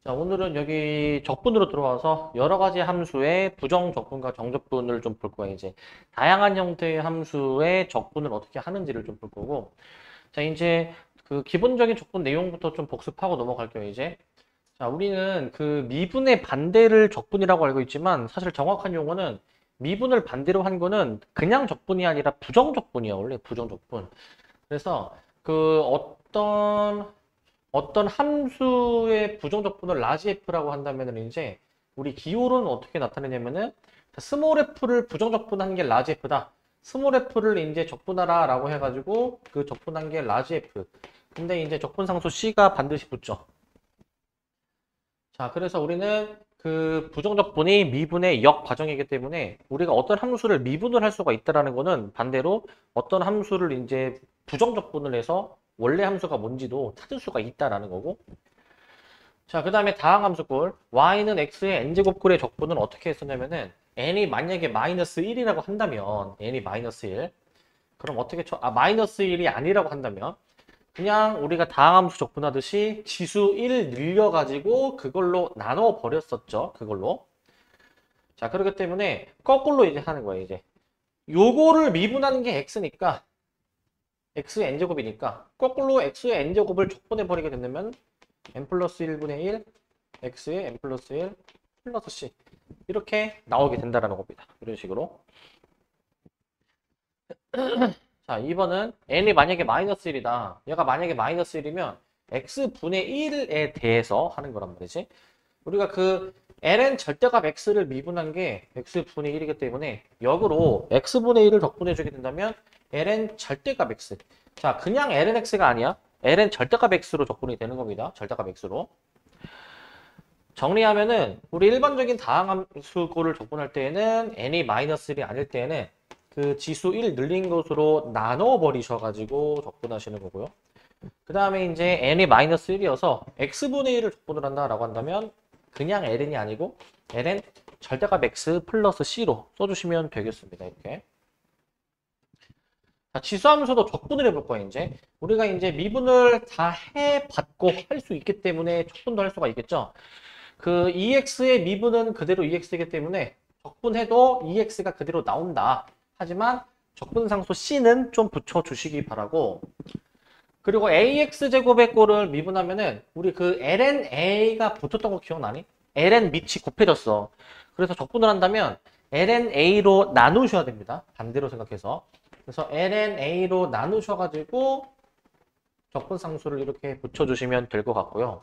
자, 오늘은 여기 적분으로 들어와서 여러 가지 함수의 부정적분과 정적분을 좀 볼 거예요, 이제. 다양한 형태의 함수의 적분을 어떻게 하는지를 좀 볼 거고. 자, 이제 그 기본적인 적분 내용부터 좀 복습하고 넘어갈게요, 이제. 자, 우리는 그 미분의 반대를 적분이라고 알고 있지만 사실 정확한 용어는 미분을 반대로 한 거는 그냥 적분이 아니라 부정적분이야, 원래 부정적분. 그래서 그 어떤 함수의 부정적분을 라지 F라고 한다면은 이제 우리 기호로는 어떻게 나타내냐면은 스몰 F를 부정적분한 게 라지 F다. 스몰 F를 이제 적분하라 라고 해가지고 그 적분한 게 라지 F. 근데 이제 적분상수 C가 반드시 붙죠. 자, 그래서 우리는 그 부정적분이 미분의 역과정이기 때문에 우리가 어떤 함수를 미분을 할 수가 있다라는 거는 반대로 어떤 함수를 이제 부정적분을 해서 원래 함수가 뭔지도 찾을 수가 있다라는 거고. 자, 그 다음에 다항함수꼴 y는 x의 n제곱꼴의 적분은 어떻게 했었냐면은 n이 만약에 마이너스 1이라고 한다면 n이 마이너스 1 그럼 어떻게 마이너스 1이 아니라고 한다면 그냥 우리가 다항함수 적분하듯이 지수 1 늘려가지고 그걸로 나눠 버렸었죠. 그걸로. 자, 그렇기 때문에 거꾸로 이제 하는 거예요, 이제. 요거를 미분하는 게 x니까 x의 n제곱이니까 거꾸로 x의 n제곱을 적분해 버리게 된다면 n 플러스 1분의 1 x의 n 플러스 1 플러스 c 이렇게 나오게 된다라는 겁니다. 이런 식으로. 자, 2번은 n이 만약에 마이너스 1이다. 얘가 만약에 마이너스 1이면 x분의 1에 대해서 하는 거란 말이지. 우리가 그 ln 절대값 x를 미분한 게 x분의 1이기 때문에 역으로 x분의 1을 적분해 주게 된다면 ln 절대값 x. 자, 그냥 ln x가 아니야. ln 절대값 x로 적분이 되는 겁니다. 절대값 x로. 정리하면은 우리 일반적인 다항함수꼴을 적분할 때에는 n이 마이너스 1이 아닐 때에는 그 지수 1 늘린 것으로 나눠 버리셔가지고 적분하시는 거고요. 그 다음에 이제 n이 마이너스 1이어서 x분의 1을 적분을 한다라고 한다면 그냥 ln이 아니고 ln 절대값 x 플러스 c로 써주시면 되겠습니다. 이렇게. 자, 지수함수도 적분을 해볼 거예요, 이제. 우리가 이제 미분을 다 해봤고 할 수 있기 때문에 적분도 할 수가 있겠죠. 그 EX의 미분은 그대로 EX이기 때문에 적분해도 EX가 그대로 나온다. 하지만 적분상수 C는 좀 붙여주시기 바라고. 그리고 AX제곱의 꼴을 미분하면은 우리 그 LNA가 붙었던 거 기억나니? LN 밑이 곱해졌어. 그래서 적분을 한다면 LNA로 나누셔야 됩니다. 반대로 생각해서. 그래서 LNA로 나누셔가지고 적분상수를 이렇게 붙여주시면 될 것 같고요.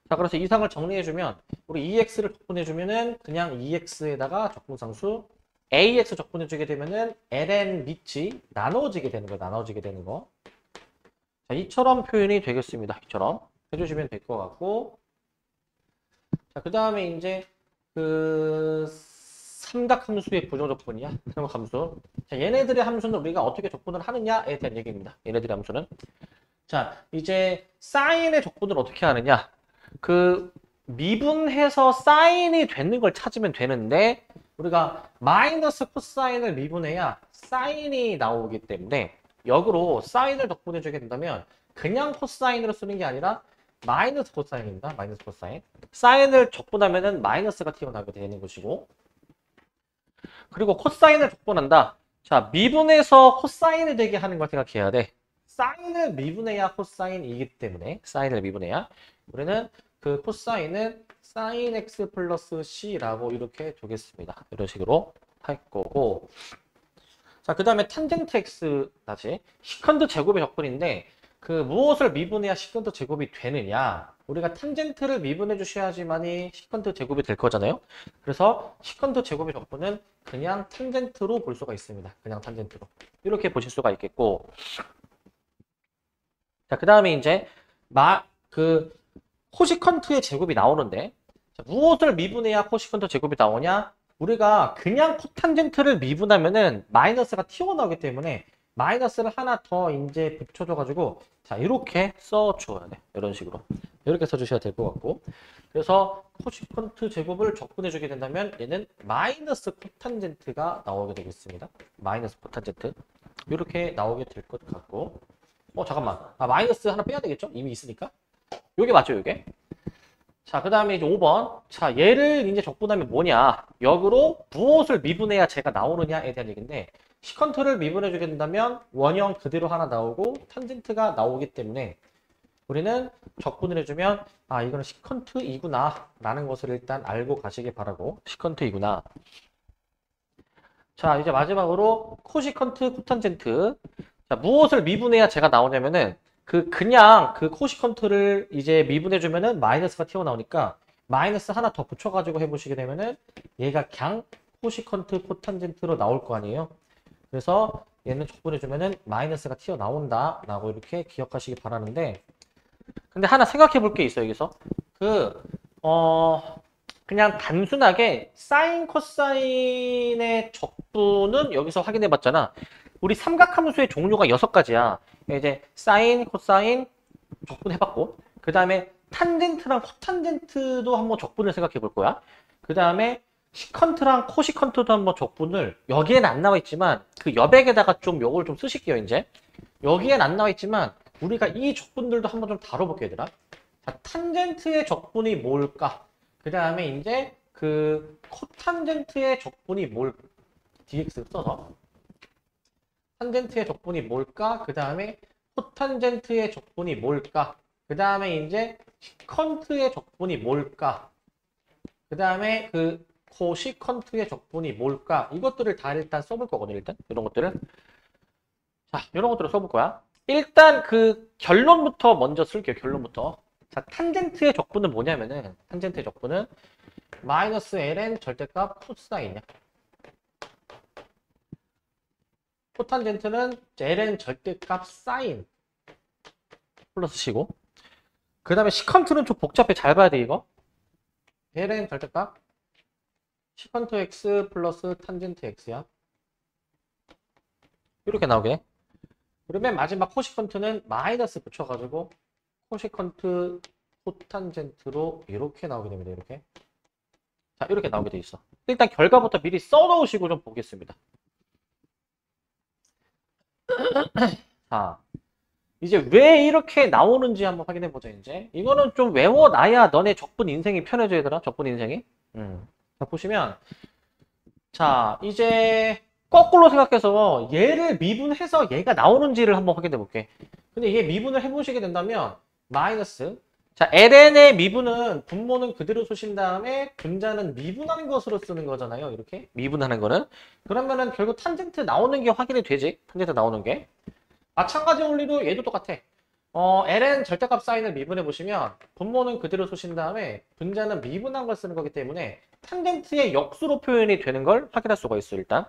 자, 그래서 이상을 정리해주면 우리 EX를 적분해주면은 그냥 EX에다가 적분상수 AX 적분해주게 되면은 ln 밑이 나눠지게 되는 거예요. 나눠지게 되는 거. 자, 이처럼 표현이 되겠습니다. 이처럼 해주시면 될 것 같고. 자, 그 다음에 이제 그 삼각함수의 부정적분이야. 삼각함수. 자, 얘네들의 함수는 우리가 어떻게 적분을 하느냐에 대한 얘기입니다. 얘네들의 함수는. 자, 이제 사인의 적분을 어떻게 하느냐. 그 미분해서 사인이 되는 걸 찾으면 되는데 우리가 마이너스 코사인을 미분해야 사인이 나오기 때문에 역으로 사인을 적분해 주게 된다면 그냥 코사인으로 쓰는 게 아니라 마이너스 코사인입니다. 마이너스 코사인. 사인을 적분하면은 마이너스가 튀어나오게 되는 것이고 그리고 코사인을 적분한다. 자, 미분해서 코사인이 되게 하는 걸 생각해야 돼. 사인을 미분해야 코사인이기 때문에 사인을 미분해야 우리는 그 코사인은 sin x 플러스 c라고 이렇게 두겠습니다. 이런 식으로 할 거고. 자, 그 다음에 탄젠트 x 다시 시컨드 제곱의 적분인데 그 무엇을 미분해야 시컨드 제곱이 되느냐? 우리가 탄젠트를 미분해 주셔야지만이 시컨드 제곱이 될 거잖아요. 그래서 시컨드 제곱의 적분은 그냥 탄젠트로 볼 수가 있습니다. 그냥 탄젠트로. 이렇게 보실 수가 있겠고. 자, 그 다음에 이제 코시컨트의 제곱이 나오는데 자, 무엇을 미분해야 코시컨트 제곱이 나오냐? 우리가 그냥 코탄젠트를 미분하면은 마이너스가 튀어나오기 때문에 마이너스를 하나 더 이제 붙여줘가지고 자 이렇게 써줘야 돼. 이런 식으로 이렇게 써주셔야 될 것 같고 그래서 코시컨트 제곱을 적분해주게 된다면 얘는 마이너스 코탄젠트가 나오게 되겠습니다. 마이너스 코탄젠트 이렇게 나오게 될 것 같고 잠깐만 마이너스 하나 빼야 되겠죠? 이미 있으니까 요게 맞죠 요게? 자, 그 다음에 이제 5번. 자, 얘를 이제 적분하면 뭐냐? 역으로 무엇을 미분해야 제가 나오느냐에 대한 얘기인데, 시컨트를 미분해주게 된다면 원형 그대로 하나 나오고 탄젠트가 나오기 때문에 우리는 적분을 해주면 아, 이거는 시컨트이구나 라는 것을 일단 알고 가시기 바라고. 시컨트이구나. 자, 이제 마지막으로 코시컨트, 코탄젠트. 자, 무엇을 미분해야 제가 나오냐면은 그냥 그 코시컨트를 이제 미분해주면은 마이너스가 튀어나오니까 마이너스 하나 더 붙여가지고 해보시게 되면은 얘가 그냥 코시컨트, 코탄젠트로 나올 거 아니에요. 그래서 얘는 적분해주면은 마이너스가 튀어나온다 라고 이렇게 기억하시기 바라는데, 근데 하나 생각해 볼 게 있어요, 여기서. 그냥 단순하게 사인, 코사인의 적분은 여기서 확인해 봤잖아. 우리 삼각함수의 종류가 6가지야. 이제 사인, 코사인 적분해 봤고, 그 다음에 탄젠트랑 코탄젠트도 한번 적분을 생각해 볼 거야. 그 다음에 시컨트랑 코시컨트도 한번 적분을, 여기에는 안 나와 있지만 그 여백에다가 좀 요걸 좀 쓰실게요, 이제. 여기엔 안 나와 있지만 우리가 이 적분들도 한번 좀 다뤄볼게요, 얘들아. 자, 탄젠트의 적분이 뭘까? 그 다음에 이제 그 코탄젠트의 적분이 dx를 써서 탄젠트의 적분이 뭘까? 그 다음에 코탄젠트의 적분이 뭘까? 그 다음에 이제 시컨트의 적분이 뭘까? 그 다음에 그 코시컨트의 적분이 뭘까? 이것들을 다 일단 써볼 거거든요, 일단. 이런 것들을. 자, 이런 것들을 써볼 거야. 일단 그 결론부터 먼저 쓸게요, 결론부터. 자, 탄젠트의 적분은 뭐냐면은, 탄젠트의 적분은 마이너스 ln 절대값 코사인이야. 코탄젠트는 ln 절대값 사인 플러스 시고, 그 다음에 시컨트는 좀 복잡해. 잘 봐야 돼, 이거. ln 절대값 시컨트 x 플러스 탄젠트 x야. 이렇게 나오게. 그리고 맨 마지막 코시컨트는 마이너스 붙여가지고 코시컨트 코탄젠트로 이렇게 나오게 됩니다. 이렇게. 자, 이렇게 나오게 돼 있어. 일단 결과부터 미리 써놓으시고 좀 보겠습니다. 자, 이제 왜 이렇게 나오는지 한번 확인해 보자. 이제 이거는 좀 외워놔야 너네 적분 인생이 편해져, 얘들아. 적분 인생이. 자, 보시면, 자, 이제 거꾸로 생각해서 얘를 미분해서 얘가 나오는지를 한번 확인해 볼게. 근데 얘 미분을 해보시게 된다면 마이너스, 자, ln의 미분은 분모는 그대로 쓰신 다음에 분자는 미분하는 것으로 쓰는 거잖아요. 이렇게 미분하는 거는. 그러면은 결국 탄젠트 나오는 게 확인이 되지. 탄젠트 나오는 게. 마찬가지 원리로 얘도 똑같아. ln 절대값 사인을 미분해 보시면 분모는 그대로 쓰신 다음에 분자는 미분한 걸 쓰는 거기 때문에 탄젠트의 역수로 표현이 되는 걸 확인할 수가 있어. 일단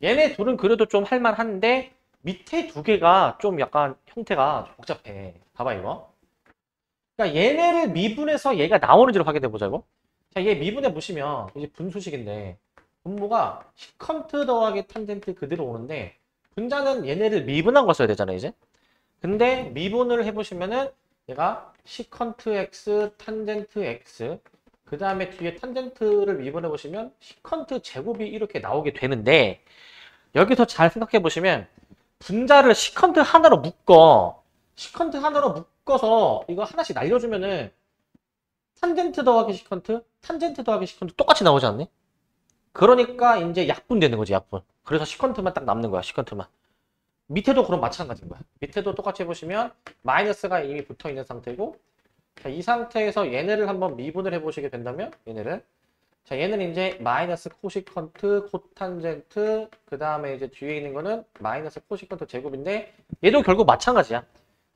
얘네 둘은 그래도 좀 할만한데 밑에 두 개가 좀 약간 형태가 복잡해. 봐봐, 이거. 그러니까 얘네를 미분해서 얘가 나오는지를 확인해 보자고. 자, 얘 미분해 보시면 이제 분수식인데 분모가 시컨트 더하기 탄젠트 그대로 오는데 분자는 얘네를 미분한 걸 써야 되잖아요, 이제. 근데 미분을 해보시면은 얘가 시컨트 x, 탄젠트 x, 그 다음에 뒤에 탄젠트를 미분해 보시면 시컨트 제곱이 이렇게 나오게 되는데, 여기서 잘 생각해 보시면 분자를 시컨트 하나로 시컨트 하나로 묶어서 이거 하나씩 날려주면은 탄젠트 더하기 시컨트, 탄젠트 더하기 시컨트 똑같이 나오지 않니? 그러니까 이제 약분되는 거지, 약분. 그래서 시컨트만 딱 남는 거야, 시컨트만. 밑에도 그럼 마찬가지인 거야. 밑에도 똑같이 해보시면 마이너스가 이미 붙어 있는 상태고, 자, 이 상태에서 얘네를 한번 미분을 해보시게 된다면 얘네를, 자, 얘는 이제 마이너스 코시컨트 코탄젠트, 그 다음에 이제 뒤에 있는 거는 마이너스 코시컨트 제곱인데 얘도 결국 마찬가지야.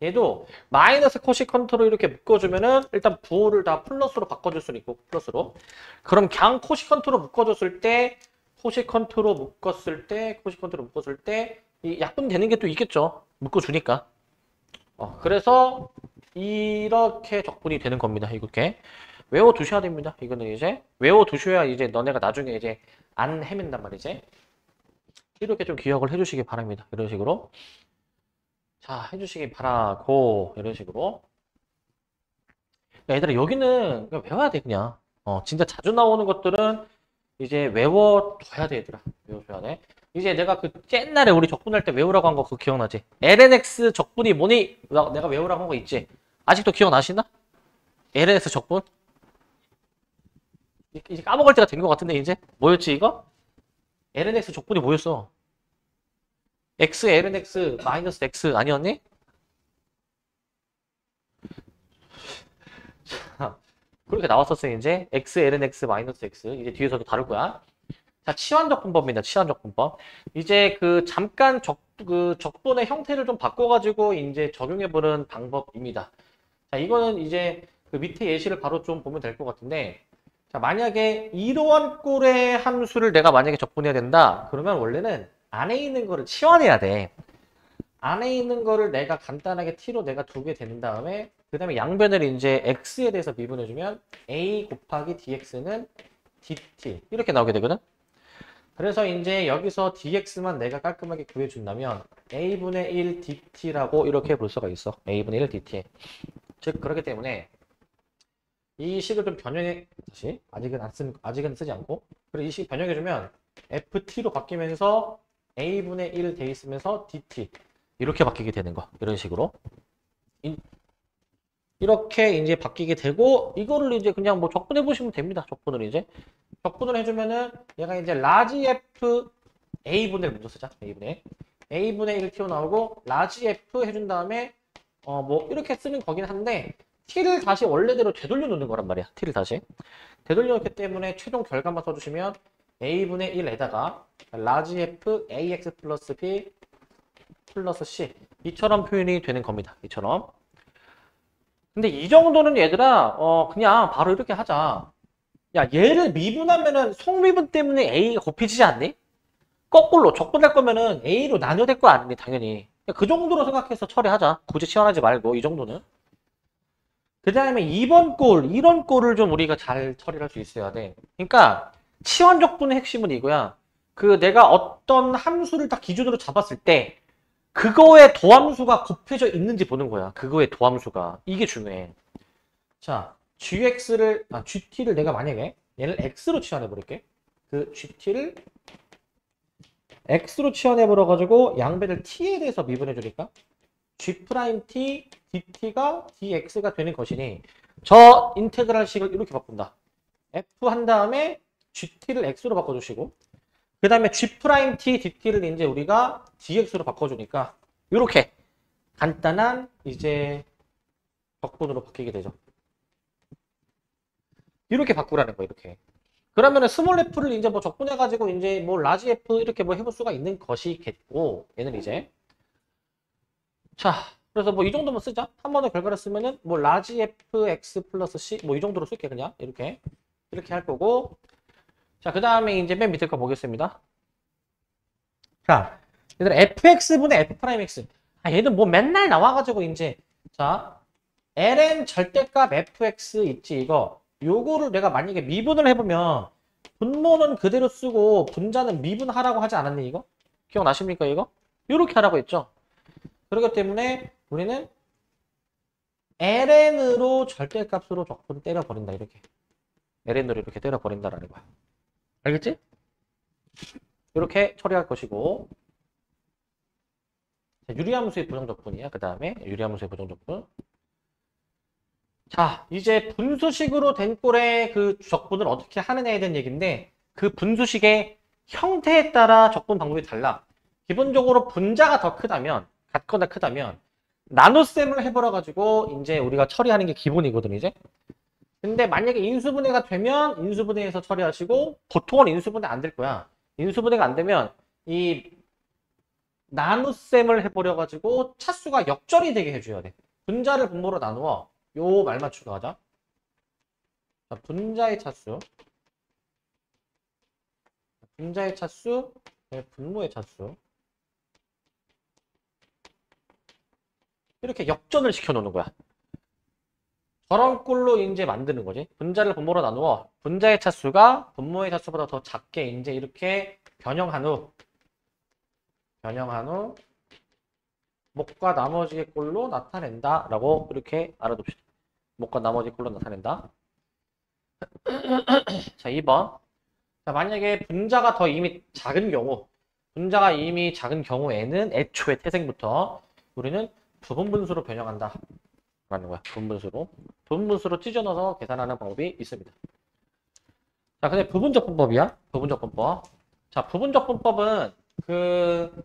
얘도 마이너스 코시컨트로 이렇게 묶어주면은 일단 부호를 다 플러스로 바꿔줄 수는 있고, 플러스로. 그럼 그냥 코시컨트로 묶어줬을 때, 코시컨트로 묶었을 때 이 약분 되는 게 또 있겠죠. 묶어주니까. 그래서 이렇게 적분이 되는 겁니다. 이렇게 외워두셔야 됩니다. 이거는 이제 외워두셔야 이제 너네가 나중에 이제 안 헤맨단 말이지. 이렇게 좀 기억을 해주시기 바랍니다. 이런 식으로. 자, 해주시기 바라고, 이런 식으로. 야, 얘들아, 여기는 그냥 외워야 돼, 그냥. 진짜 자주 나오는 것들은 이제 외워둬야 돼, 얘들아. 외워줘야 돼. 이제 내가 그 옛날에 우리 적분할 때 외우라고 한 거 그거 기억나지? lnx 적분이 뭐니? 내가 외우라고 한 거 있지? 아직도 기억나시나? lnx 적분? 이제 까먹을 때가 된 것 같은데 이제 뭐였지 이거? lnx 적분이 뭐였어? x lnx 마이너스 x 아니었니? 그렇게 나왔었어요. 이제 x lnx 마이너스 x 이제 뒤에서도 다룰 거야. 자, 치환적분법입니다. 치환적분법. 이제 그 잠깐 그 적분의 형태를 좀 바꿔가지고 이제 적용해보는 방법입니다. 자, 이거는 이제 그 밑에 예시를 바로 좀 보면 될 것 같은데, 자, 만약에 이러한 꼴의 함수를 내가 만약에 적분해야 된다. 그러면 원래는 안에 있는 거를 치환해야 돼. 안에 있는 거를 내가 간단하게 t로 내가 두게 된 다음에 그 다음에 양변을 이제 x에 대해서 미분해주면 a 곱하기 dx는 dt 이렇게 나오게 되거든. 그래서 이제 여기서 dx만 내가 깔끔하게 구해준다면 a분의 1 dt라고 이렇게 볼 수가 있어. a분의 1 dt. 즉 그렇기 때문에 이 식을 좀 변형해 다시 아직은 쓰지 않고 그리고 이 식 변형해주면 ft로 바뀌면서 a분의 1 돼 있으면서 dt 이렇게 바뀌게 되는 거. 이런 식으로 이렇게 이제 바뀌게 되고 이거를 이제 그냥 뭐 적분해 보시면 됩니다. 적분을 이제 적분을 해주면은 얘가 이제 라지 f a분의 1 먼저 쓰자. a분의 1 튀어나오고 라지 f 해준 다음에 뭐 이렇게 쓰는 거긴 한데 t를 다시 원래대로 되돌려 놓는 거란 말이야. t를 다시 되돌려 놓기 때문에 최종 결과만 써주시면 a분의 1에다가 라지 f ax 플러스 b 플러스 c 이처럼 표현이 되는 겁니다. 이처럼. 근데 이 정도는 얘들아 그냥 바로 이렇게 하자. 야, 얘를 미분하면은 속미분 때문에 a가 곱해지지 않니? 거꾸로 적분할 거면은 a로 나눠될 거 아니니 당연히. 그 정도로 생각해서 처리하자. 굳이 치환하지 말고 이 정도는. 그 다음에 이번 꼴, 이런 꼴을 좀 우리가 잘 처리할 수 있어야 돼. 그러니까 치환 적분의 핵심은 이거야. 그 내가 어떤 함수를 딱 기준으로 잡았을 때 그거의 도함수가 곱해져 있는지 보는 거야. 그거의 도함수가. 이게 중요해. 자, GT를 내가 만약에 얘를 X로 치환해 버릴게. 그 GT를 X로 치환해 버려가지고 양배를 T에 대해서 미분해 주니까 G'T DT가 DX가 되는 것이니 저 인테그랄 식을 이렇게 바꾼다. F 한 다음에 GT를 X로 바꿔주시고 그 다음에 G'T DT를 이제 우리가 DX로 바꿔주니까 이렇게 간단한 이제 적분으로 바뀌게 되죠. 이렇게 바꾸라는 거 이렇게. 그러면은 스몰 f를 이제 뭐 적분해가지고 이제 뭐 라지 f 이렇게 뭐 해볼 수가 있는 것이겠고 얘는 이제 자 그래서 뭐 이 정도만 쓰자. 한 번의 결과를 쓰면은 뭐 라지 f x 플러스 c 뭐 이 정도로 쓸게 그냥 이렇게 할 거고 자 그 다음에 이제 맨 밑에 거 보겠습니다. 자 얘들아 fx분의 f'x 얘는 뭐 맨날 나와가지고 이제 자 ln 절대값 fx 있지 이거 요거를 내가 만약에 미분을 해보면 분모는 그대로 쓰고 분자는 미분하라고 하지 않았니 이거? 기억나십니까 이거? 요렇게 하라고 했죠. 그렇기 때문에 우리는 ln으로 절대값으로 적분 때려버린다 이렇게 ln으로 이렇게 때려버린다라는 거야. 알겠지? 이렇게 처리할 것이고 자, 유리함수의 부정적분이야. 그 다음에 유리함수의 부정적분 자, 이제 분수식으로 된 꼴의 그 적분을 어떻게 하느냐에 대한 얘기인데 그 분수식의 형태에 따라 적분 방법이 달라. 기본적으로 분자가 더 크다면 같거나 크다면 나눗셈을 해버려 가지고 이제 우리가 처리하는 게 기본이거든 이제. 근데 만약에 인수분해가 되면 인수분해에서 처리하시고 보통은 인수분해 안 될 거야. 인수분해가 안 되면 이 나눗셈을 해버려 가지고 차수가 역절이 되게 해줘야 돼. 분자를 분모로 나누어 요 말 맞추고 하자. 자, 분자의 차수, 분모의 차수. 이렇게 역전을 시켜놓는 거야. 저런 꼴로 이제 만드는 거지. 분자를 분모로 나누어 분자의 차수가 분모의 차수보다 더 작게 이제 이렇게 변형한 후 목과 나머지의 꼴로 나타낸다라고 이렇게 알아둡시다. 목과 나머지 꼴로 나타낸다. 자, 2번. 자, 만약에 분자가 더 이미 작은 경우에는 애초에 태생부터 우리는 부분분수로 변형한다. 라는 거야. 부분분수로 찢어 넣어서 계산하는 방법이 있습니다. 자, 근데 부분적분법이야. 부분적분법. 자, 부분적분법은 그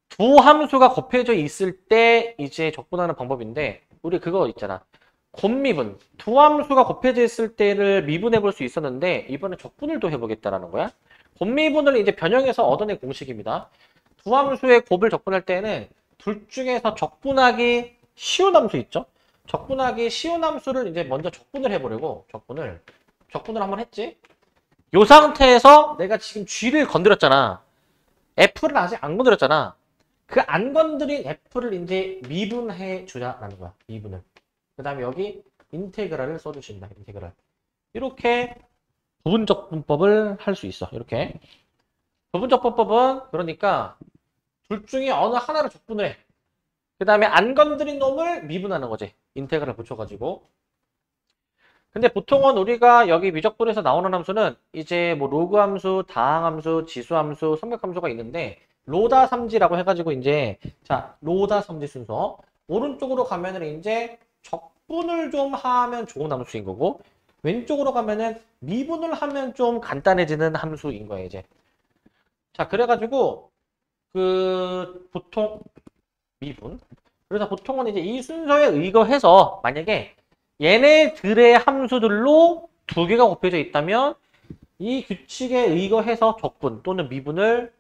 두 함수가 곱해져 있을 때 이제 적분하는 방법인데 우리 그거 있잖아. 곱미분. 두 함수가 곱해져 있을 때를 미분해 볼 수 있었는데 이번에 적분을 또 해보겠다라는 거야. 곱미분을 이제 변형해서 얻어낸 공식입니다. 두 함수의 곱을 적분할 때는 둘 중에서 적분하기 쉬운 함수 있죠? 적분하기 쉬운 함수를 이제 먼저 적분을 해보려고 적분을 한번 했지? 이 상태에서 내가 지금 G를 건드렸잖아. F를 아직 안 건드렸잖아. 그 안 건드린 F를 이제 미분해 주자라는 거야. 미분을. 그 다음에 여기 인테그랄을 써주신다. 인테그랄. 이렇게 부분적분법을 할 수 있어. 이렇게. 부분적분법은 그러니까 둘 중에 어느 하나를 적분을 해. 그 다음에 안 건드린 놈을 미분하는 거지. 인테그랄 붙여가지고. 근데 보통은 우리가 여기 미적분에서 나오는 함수는 이제 뭐 로그 함수, 다항 함수, 지수 함수, 선격 함수가 있는데 로다 삼지라고 해가지고 이제 자 로다 삼지 순서 오른쪽으로 가면은 이제 적분을 좀 하면 좋은 함수인 거고 왼쪽으로 가면은 미분을 하면 좀 간단해지는 함수인 거예요 이제. 자 그래가지고 그 보통 미분 그래서 보통은 이제 이 순서에 의거해서 만약에 얘네들의 함수들로 두 개가 곱해져 있다면 이 규칙에 의거해서 적분 또는 미분을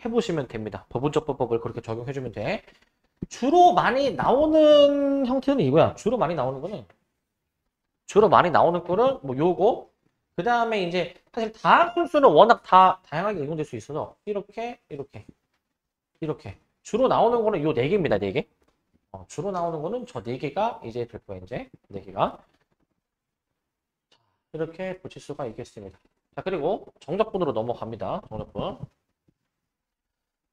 해보시면 됩니다. 부분적분법을 그렇게 적용해주면 돼. 주로 많이 나오는 형태는 이거야. 주로 많이 나오는 거는 뭐 요거 그 다음에 이제 사실 다함수는 워낙 다 다양하게 응용될 수 있어서 이렇게 주로 나오는 거는 요 네 개입니다. 네 개. 주로 나오는 거는 저 네 개가 이제 될 거예요. 이제 네 개가 이렇게 붙일 수가 있겠습니다. 자 그리고 정적분으로 넘어갑니다. 정적분.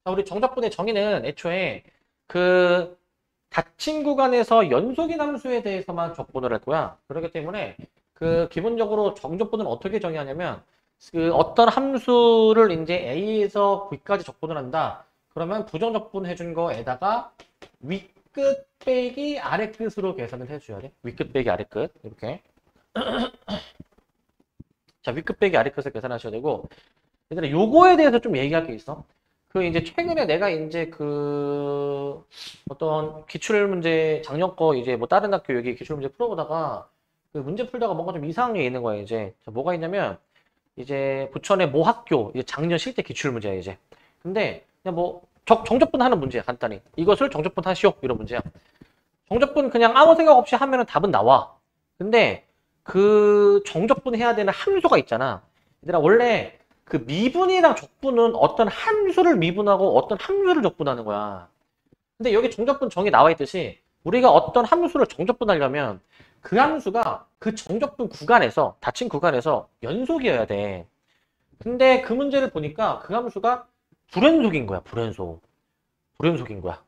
자, 우리 정적분의 정의는 애초에 그 닫힌 구간에서 연속인 함수에 대해서만 적분을 할 거야. 그렇기 때문에 그 기본적으로 정적분은 어떻게 정의하냐면 그 어떤 함수를 이제 A에서 B까지 적분을 한다. 그러면 부정적분 해준 거에다가 윗끝 빼기 아래끝으로 계산을 해줘야 돼. 윗끝 빼기 아래끝 이렇게. 자 윗끝 빼기 아래끝을 계산하셔야 되고 얘들아 요거에 대해서 좀 얘기할 게 있어. 그 이제 최근에 내가 이제 그 어떤 기출문제 작년 거 이제 뭐 다른 학교 여기 기출문제 풀어보다가 그 문제 풀다가 뭔가 좀 이상한 게 있는 거야 이제. 자, 뭐가 있냐면 이제 부천의 모 학교 이제 작년 실대 기출문제야 이제. 근데 그냥 뭐 정적분 하는 문제야 간단히. 이것을 정적분 하시오 이런 문제야. 정적분 그냥 아무 생각 없이 하면은 답은 나와. 근데 그 정적분 해야 되는 함수가 있잖아. 얘들아 원래 그 미분이랑 적분은 어떤 함수를 미분하고 어떤 함수를 적분하는 거야. 근데 여기 정적분 정의 나와 있듯이 우리가 어떤 함수를 정적분하려면 그 함수가 그 정적분 구간에서 닫힌 구간에서 연속이어야 돼. 근데 그 문제를 보니까 그 함수가 불연속인 거야. 불연속인 거야.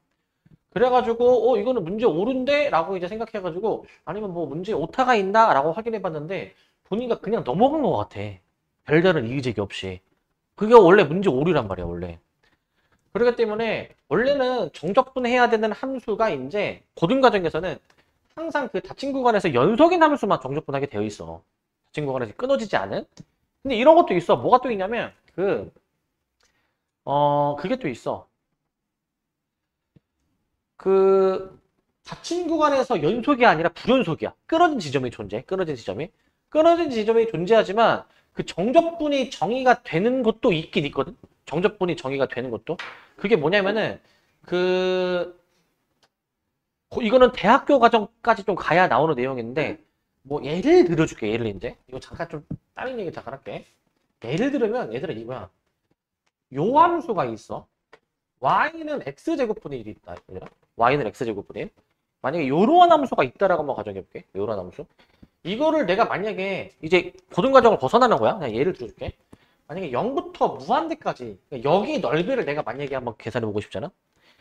그래가지고 이거는 문제 옳은데? 라고 이제 생각해가지고 아니면 뭐 문제 오타가 있나? 라고 확인해봤는데 보니까 그냥 넘어간 것 같아. 별다른 이의제기 없이. 그게 원래 문제 오류란 말이야 원래. 그렇기 때문에 원래는 정적분 해야 되는 함수가 이제 고등과정에서는 항상 그 닫힌 구간에서 연속인 함수만 정적분하게 되어 있어. 닫힌 구간에서 끊어지지 않은. 근데 이런 것도 있어. 뭐가 또 있냐면 그게 또 있어. 그 닫힌 구간에서 연속이 아니라 불연속이야. 끊어진 지점이 존재해. 끊어진 지점이 존재하지만 그 정적분이 정의가 되는 것도 있긴 있거든. 정적분이 정의가 되는 것도. 그게 뭐냐면은 이거는 대학교 과정까지 좀 가야 나오는 내용인데 뭐 예를 들어줄게. 예를 이제 이거 잠깐 좀 다른 얘기 잠깐 할게. 예를 들으면 얘들아 이거야. 요 함수가 있어. y는 x제곱분의 1이 있다. 얘들아. y는 x제곱분의 1. 만약에 요러한 함수가 있다라고 한번 가정해볼게. 요러한 함수. 이거를 내가 만약에 이제 고등과정을 벗어나는 거야. 그냥 예를 들어줄게. 만약에 0부터 무한대까지 여기 넓이를 내가 만약에 한번 계산해보고 싶잖아.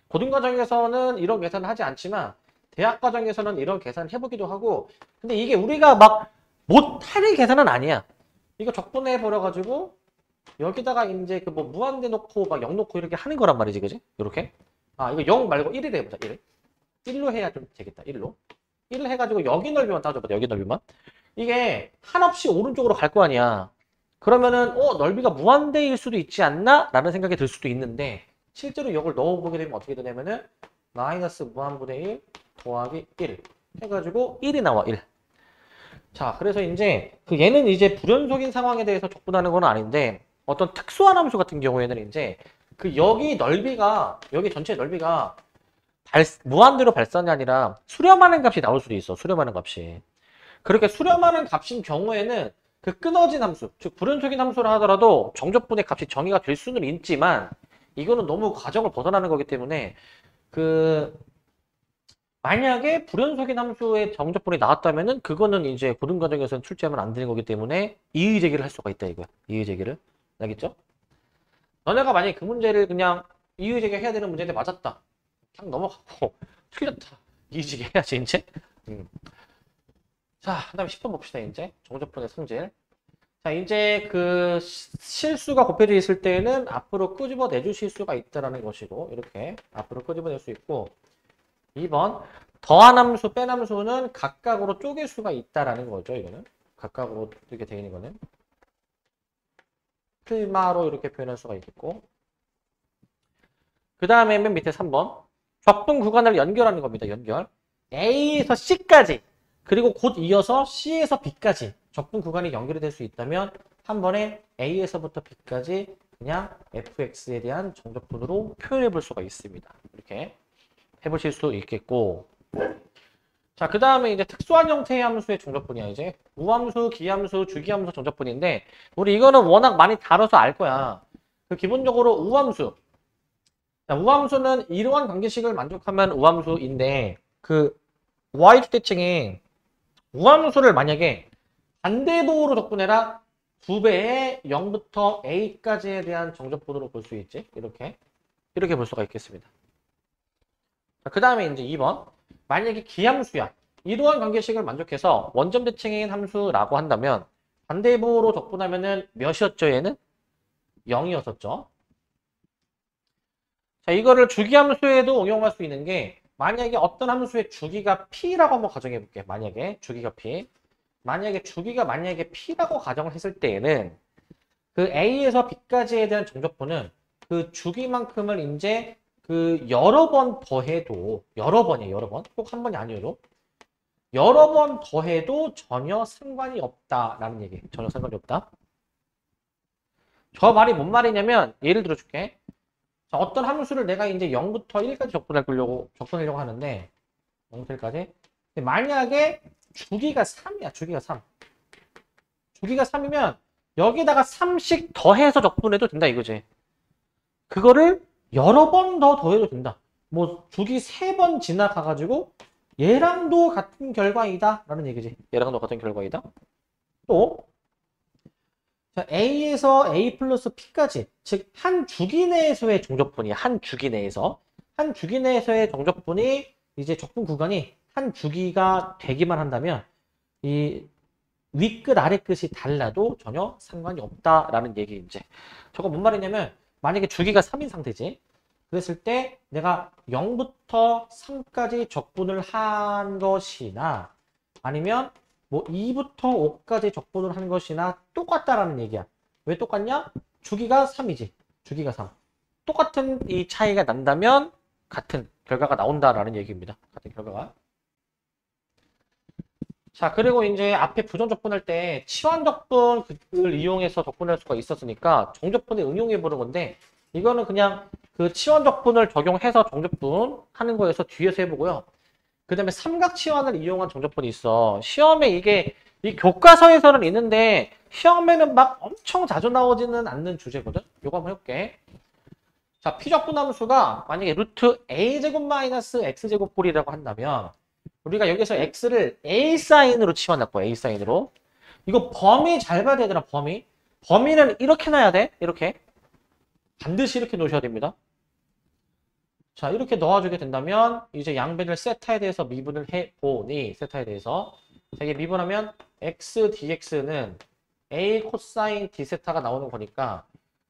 고등과정에서는 이런 계산을 하지 않지만 대학과정에서는 이런 계산을 해보기도 하고 근데 이게 우리가 막 못하는 계산은 아니야. 이거 적분해버려가지고 여기다가 이제 그 뭐 무한대 놓고 막 0 놓고 이렇게 하는 거란 말이지, 그지? 이렇게. 이거 0 말고 1을 해보자, 1을. 1로 해야 좀 되겠다, 1로. 1을 해가지고 여기 넓이만 따져봐, 여기 넓이만. 이게 한없이 오른쪽으로 갈 거 아니야. 그러면은 넓이가 무한대일 수도 있지 않나? 라는 생각이 들 수도 있는데 실제로 이걸 넣어보게 되면 어떻게 되냐면은 마이너스 무한분의 1 더하기 1 해가지고 1이 나와 1. 자, 그래서 이제 얘는 이제 불연속인 상황에 대해서 적분하는 건 아닌데 어떤 특수한 함수 같은 경우에는 이제 여기 넓이가 여기 전체 넓이가 무한대로 발산이 아니라 수렴하는 값이 나올 수도 있어. 수렴하는 값이. 그렇게 수렴하는 값인 경우에는 끊어진 함수, 즉 불연속인 함수라 하더라도 정적분의 값이 정의가 될 수는 있지만 이거는 너무 과정을 벗어나는 거기 때문에 만약에 불연속인 함수의 정적분이 나왔다면은 그거는 이제 고등과정에서는 출제하면 안 되는 거기 때문에 이의제기를 할 수가 있다 이거야. 이의제기를. 알겠죠? 너네가 만약에 그 문제를 그냥 이의제기 해야 되는 문제인데 맞았다. 그냥 넘어가고 틀렸다. 이의제기 해야지 이제. 자, 그 다음에 10번 봅시다 이제. 정적분의 성질. 자, 이제 실수가 곱해져 있을 때는 앞으로 끄집어 내주실 수가 있다라는 것이고 이렇게 앞으로 끄집어 낼 수 있고 2번 더한 함수, 뺀 함수는 각각으로 쪼갤 수가 있다라는 거죠. 이거는 각각으로 이렇게 되어 있는 거는 필마로 이렇게 표현할 수가 있겠고 그 다음에 맨 밑에 3번 적분 구간을 연결하는 겁니다. 연결 A에서 C까지 그리고 곧 이어서 C에서 B까지 적분 구간이 연결이 될 수 있다면 한 번에 A에서부터 B까지 그냥 fx에 대한 정적분으로 표현해 볼 수가 있습니다. 이렇게 해보실 수 있겠고 자, 그 다음에 이제 특수한 형태의 함수의 정적분이야. 이제 우함수, 기함수, 주기함수 정적분인데 우리 이거는 워낙 많이 다뤄서 알 거야. 기본적으로 우함수 자, 우함수는 이러한 관계식을 만족하면 우함수인데 y축대칭에 우함수를 만약에 반대부호로 적분해라 2배의 0부터 a까지에 대한 정적분으로 볼 수 있지. 이렇게 볼 수가 있겠습니다. 그 다음에 이제 2번 만약에 기함수야. 이러한 관계식을 만족해서 원점 대칭인 함수라고 한다면 반대부호로 적분하면은 몇이었죠 얘는? 0이었었죠. 자, 이거를 주기함수에도 응용할 수 있는 게 만약에 어떤 함수의 주기가 p라고 한번 가정해 볼게. 만약에 주기가 p. 만약에 주기가 p라고 가정을 했을 때에는 a에서 b까지에 대한 정적분은 주기만큼을 이제 여러 번 더해도 여러 번이에요. 여러 번. 꼭 한 번이 아니어도 여러 번 더해도 전혀 상관이 없다라는 얘기. 전혀 상관이 없다. 저 말이 뭔 말이냐면 예를 들어 줄게. 자, 어떤 함수를 내가 이제 0부터 1까지 적분하려고 하는데 0부터 1까지. 만약에 주기가 3이야. 주기가 3. 주기가 3이면 여기다가 3씩 더해서 적분해도 된다 이거지. 그거를 여러 번 더 더해도 된다. 뭐 주기 3번 지나가가지고 얘랑도 같은 결과이다 라는 얘기지. 얘랑도 같은 결과이다. 또 자, A에서 A 플러스 P까지 즉 한 주기 내에서의 정적분이야. 한 주기 내에서. 한 주기 내에서의 정적분이 이제 적분 구간이 한 주기가 되기만 한다면 이 윗끝 아래끝이 달라도 전혀 상관이 없다라는 얘기 이제. 저거 뭔 말이냐면 만약에 주기가 3인 상태지. 그랬을 때 내가 0부터 3까지 적분을 한 것이나 아니면 뭐 2부터 5까지 적분을 한 것이나 똑같다라는 얘기야. 왜 똑같냐? 주기가 3이지. 주기가 3. 똑같은 이 차이가 난다면 같은 결과가 나온다라는 얘기입니다. 같은 결과가. 자, 그리고 이제 앞에 부정 적분할 때 치환 적분을 이용해서 적분할 수가 있었으니까 정적분에 응용해 보는 건데 이거는 그냥 치환 적분을 적용해서 정적분 하는 거에서 뒤에서 해보고요. 그 다음에 삼각 치환을 이용한 정적분이 있어. 시험에 이 교과서에서는 있는데 시험에는 막 엄청 자주 나오지는 않는 주제거든. 요거 한번 해볼게. 자, 피적분 함수가 만약에 루트 a제곱 마이너스 x제곱꼴이라고 한다면 우리가 여기서 x를 a 사인으로 치환할 거야. a 사인으로. 이거 범위 잘 봐야 되더라. 범위는 이렇게 놔야 돼. 이렇게. 반드시 이렇게 놓으셔야 됩니다. 자, 이렇게 넣어주게 된다면 이제 양변을 세타에 대해서 미분을 해보니 세타에 대해서 자, 이게 미분하면 x dx는 a 코사인 d 세타가 나오는 거니까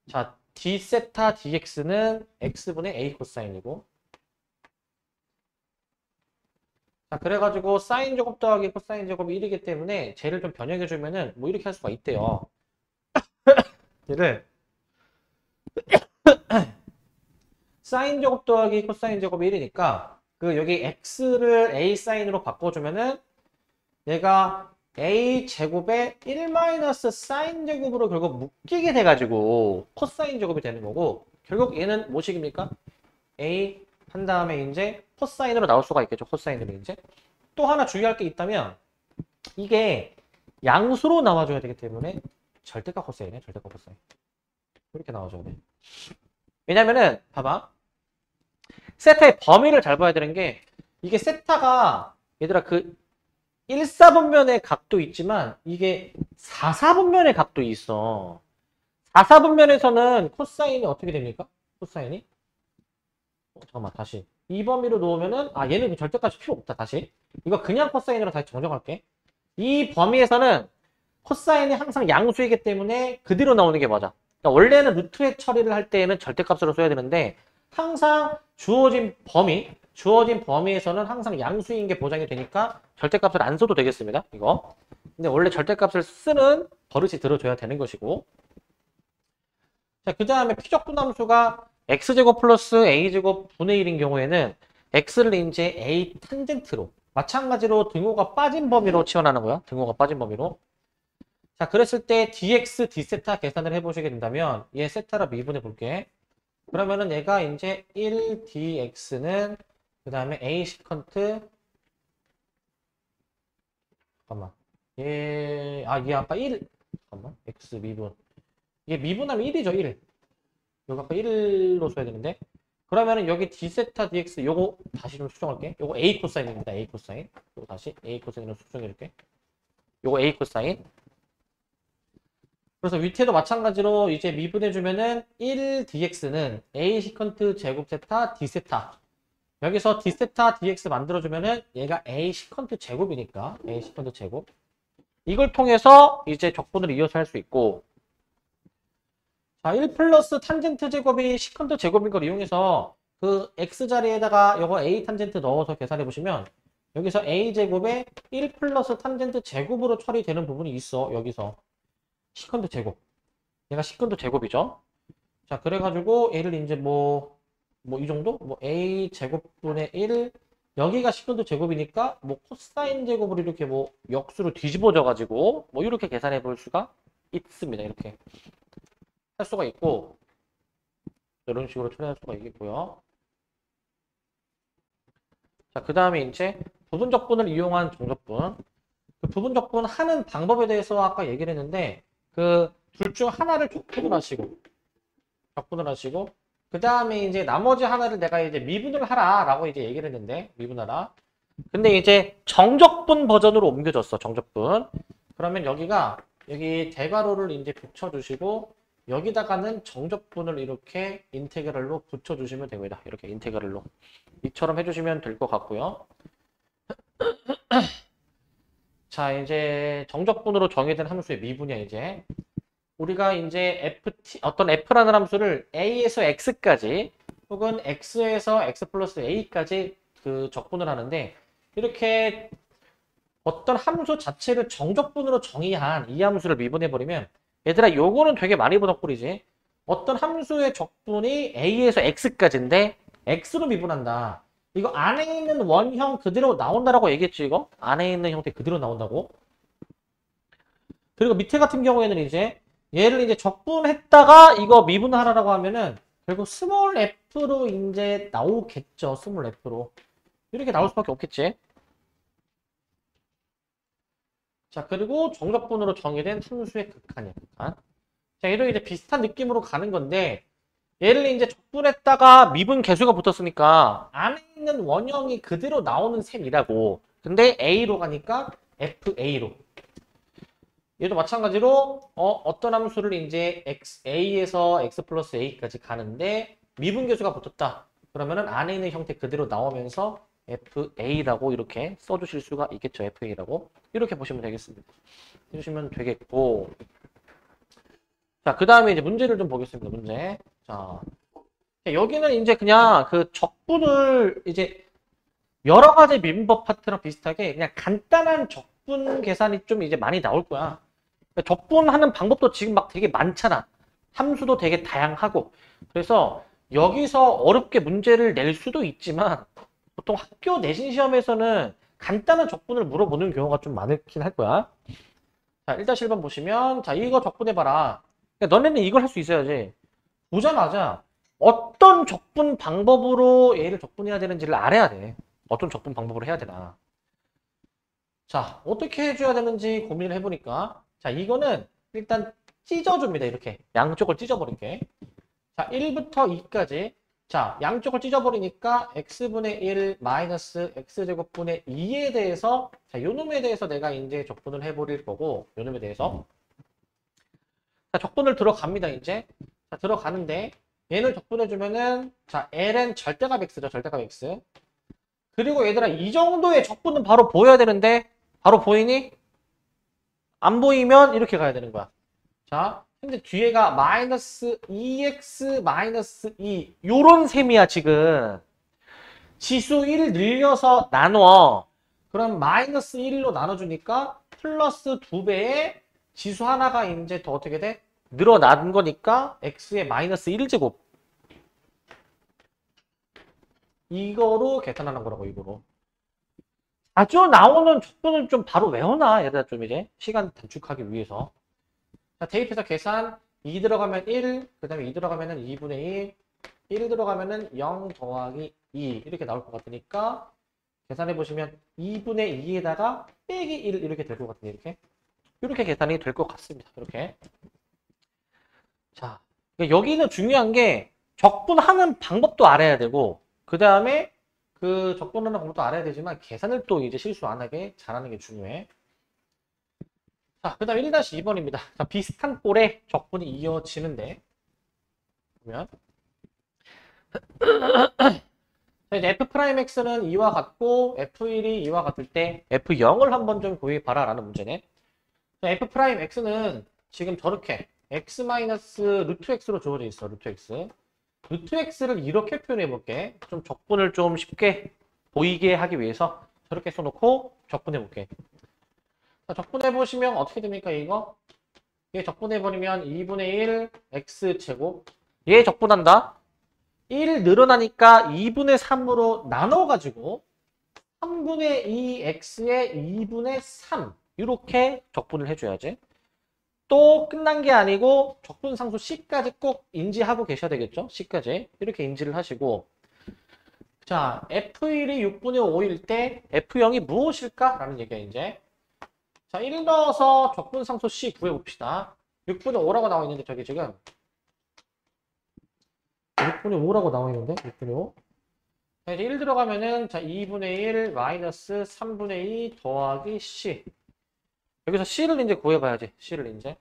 자, d 세타 dx는 x분의 a 코사인이고 자, 그래가지고 사인 제곱 더하기 코사인 제곱이 1이기 때문에 쟤를 좀 변형해주면은 뭐 이렇게 할 수가 있대요. 얘를 사인 제곱 더하기 코사인 제곱이 1이니까 그 여기 x를 a 사인으로 바꿔주면은 얘가 a 제곱에 1 마이너스 사인 제곱으로 결국 묶이게 돼가지고 코사인 제곱이 되는 거고 결국 얘는 뭐식입니까? a 한 다음에 이제 코사인으로 나올 수가 있겠죠. 코사인으로 이제 또 하나 주의할 게 있다면 이게 양수로 나와줘야 되기 때문에 절대값 코사인이에요. 절대값 코사인 이렇게 나와줘야 돼. 왜냐면은 봐봐 세타의 범위를 잘 봐야 되는 게 이게 세타가 얘들아 그 1사분면의 각도 있지만 이게 4사분면의 각도 있어. 4사분면에서는 코사인이 어떻게 됩니까? 코사인이? 잠깐만 다시 이 범위로 놓으면은 얘는 절대값이 필요 없다. 다시 이거 그냥 코사인으로 다시 정정할게. 이 범위에서는 코사인이 항상 양수이기 때문에 그대로 나오는 게 맞아. 그러니까 원래는 루트의 처리를 할 때에는 절대값으로 써야 되는데 항상 주어진 범위에서는 항상 양수인 게 보장이 되니까 절대값을 안 써도 되겠습니다. 이거. 근데 원래 절대값을 쓰는 버릇이 들어줘야 되는 것이고. 자, 그 다음에 피적분함수가 x제곱 플러스 a제곱 분의 1인 경우에는 x를 이제 a 탄젠트로 마찬가지로 등호가 빠진 범위로 치환하는 거야. 등호가 빠진 범위로. 자, 그랬을 때 dx, d세타 계산을 해보시게 된다면 얘 세타로 미분해 볼게. 그러면은 얘가 이제 1dx는 그 다음에 a 시컨트 잠깐만 얘 아까 1 잠깐만 x 미분 얘 미분하면 1이죠 1 여기 아까 1로 써야 되는데 그러면은 여기 d세타 dx 요거 다시 좀 수정할게. 요거 a 코사인입니다. a 코사인 요거 다시 a 코사인으로 수정해줄게. 요거 a 코사인. 그래서 위태도 마찬가지로 이제 미분해주면은 1dx는 a 시컨트 제곱 세타 d세타 여기서 d세타 dx 만들어주면은 얘가 a 시컨트 제곱이니까 a 시컨트 제곱 이걸 통해서 이제 적분을 이어서 할 수 있고 자, 1 플러스 탄젠트 제곱이 시컨트 제곱인 걸 이용해서 그 x 자리에다가 요거 a 탄젠트 넣어서 계산해 보시면 여기서 a 제곱에 1 플러스 탄젠트 제곱으로 처리되는 부분이 있어. 여기서 시컨트 제곱 얘가 시컨트 제곱이죠. 자, 그래가지고 얘를 이제 이 정도? a 제곱분의 1 여기가 시컨트 제곱이니까 코사인 제곱으로 이렇게 역수로 뒤집어져 가지고 이렇게 계산해 볼 수가 있습니다. 이렇게 할 수가 있고 이런 식으로 처리할 수가 있겠고요. 자, 그 다음에 이제 부분적분을 이용한 정적분. 그 부분적분 하는 방법에 대해서 아까 얘기를 했는데 그 둘 중 하나를 적분을 하시고 그 다음에 이제 나머지 하나를 내가 이제 미분을 하라라고 이제 얘기를 했는데 미분하라. 근데 이제 정적분 버전으로 옮겨졌어. 정적분. 그러면 여기 대괄호를 이제 붙여주시고 여기다가는 정적분을 이렇게 인테그랄로 붙여주시면 되고요. 이렇게 인테그랄로 이처럼 해주시면 될 것 같고요. 자, 이제 정적분으로 정의된 함수의 미분이야. 이제 우리가 이제 어떤 f라는 함수를 a에서 x까지 혹은 x에서 x 플러스 a까지 그 적분을 하는데 이렇게 어떤 함수 자체를 정적분으로 정의한 이 함수를 미분해버리면 얘들아 요거는 되게 많이 보던 꼴이지. 어떤 함수의 적분이 a에서 x까지인데 x로 미분한다. 이거 안에 있는 원형 그대로 나온다라고 얘기했지. 이거 안에 있는 형태 그대로 나온다고. 그리고 밑에 같은 경우에는 이제 얘를 이제 적분했다가 이거 미분하라고 하면은 결국 스몰 f로 이제 나오겠죠. 스몰 f로 이렇게 나올 수밖에 없겠지. 자, 그리고 정적분으로 정의된 함수의 극한이야. 극한. 자, 얘도 이제 비슷한 느낌으로 가는 건데 얘를 이제 적분했다가 미분 계수가 붙었으니까 안에 있는 원형이 그대로 나오는 셈이라고. 근데 a로 가니까 fa로. 얘도 마찬가지로 어떤 함수를 이제 a에서 x 플러스 a까지 가는데 미분 계수가 붙었다. 그러면은 안에 있는 형태 그대로 나오면서 fa라고 이렇게 써주실 수가 있겠죠. fa라고 이렇게 보시면 되겠습니다. 해주시면 되겠고. 자, 그 다음에 이제 문제를 좀 보겠습니다. 문제. 자, 여기는 이제 그냥 그 적분을 이제 여러 가지 미분법 파트랑 비슷하게 그냥 간단한 적분 계산이 좀 이제 많이 나올 거야. 적분하는 방법도 지금 막 되게 많잖아. 함수도 되게 다양하고. 그래서 여기서 어렵게 문제를 낼 수도 있지만 보통 학교 내신 시험에서는 간단한 적분을 물어보는 경우가 좀 많긴 할 거야. 자, 1-1번 보시면 자, 이거 적분해봐라. 그러니까 너네는 이걸 할 수 있어야지. 보자마자 어떤 적분 방법으로 얘를 적분해야 되는지를 알아야 돼. 어떤 적분 방법으로 해야 되나. 자, 어떻게 해줘야 되는지 고민을 해보니까 자, 이거는 일단 찢어줍니다. 이렇게 양쪽을 찢어버릴게. 자, 1부터 2까지 자, 양쪽을 찢어버리니까 x분의 1 마이너스 x제곱분의 2에 대해서 자, 요 놈에 대해서 내가 이제 적분을 해버릴 거고 요 놈에 대해서 자, 적분을 들어갑니다. 이제 자, 들어가는데 얘를 적분해주면은 자, ln 절대값 x죠. 절대값 x. 그리고 얘들아 이 정도의 적분은 바로 보여야 되는데 바로 보이니? 안 보이면 이렇게 가야 되는 거야. 자, 현재 뒤에가 마이너스 2x 마이너스 2 요런 셈이야 지금. 지수 1 늘려서 나눠. 그럼 마이너스 1로 나눠주니까 플러스 2배의 지수 하나가 이제 더 어떻게 돼? 늘어난 거니까 x의 마이너스 1제곱. 이거로 계산하는 거라고 이거로. 자주 나오는 적분은 좀 바로 외워놔. 얘들아 좀 이제 시간 단축하기 위해서. 자, 대입해서 계산 2 들어가면 1, 그 다음에 2 들어가면은 2분의 1, 1 들어가면은 0 더하기 2 이렇게 나올 것 같으니까 계산해 보시면 2분의 2에다가 빼기 1 이렇게 될 것 같은데 이렇게 계산이 될 것 같습니다. 이렇게. 자, 여기는 중요한 게 적분하는 방법도 알아야 되고 그 다음에 그 적분하는 방법도 알아야 되지만 계산을 또 이제 실수 안 하게 잘하는 게 중요해. 자, 그 다음 1-2번입니다. 자, 비슷한 꼴의 적분이 이어지는데 보면 자, 이제 f'x는 2와 같고 f1이 2와 같을 때 f0을 한번 좀 구해봐라 라는 문제네. 자, f'x는 지금 저렇게 x-루트 x로 주어져 있어. 루트 x. 루트 x를 이렇게 표현해 볼게. 좀 적분을 좀 쉽게 보이게 하기 위해서 저렇게 써놓고 적분해 볼게. 자, 적분해 보시면 어떻게 됩니까 이거? 얘 적분해 버리면 2분의 1 x제곱. 얘 적분한다. 1 늘어나니까 2분의 3으로 나눠가지고 3분의 2x에 2분의 3 이렇게 적분을 해줘야지. 또 끝난 게 아니고 적분상수 c까지 꼭 인지하고 계셔야 되겠죠. c까지 이렇게 인지를 하시고 자 f1이 6분의 5일 때 f0이 무엇일까? 라는 얘기야 이제. 자 1 넣어서 적분상수 c 구해봅시다. 6분의 5라고 나와 있는데 저기 지금 6분의 5라고 나와 있는데 6분의 5 자, 이제 1 들어가면은 자 2분의 1 마이너스 3분의 2 더하기 c 여기서 c를 이제 구해봐야지. c를 이제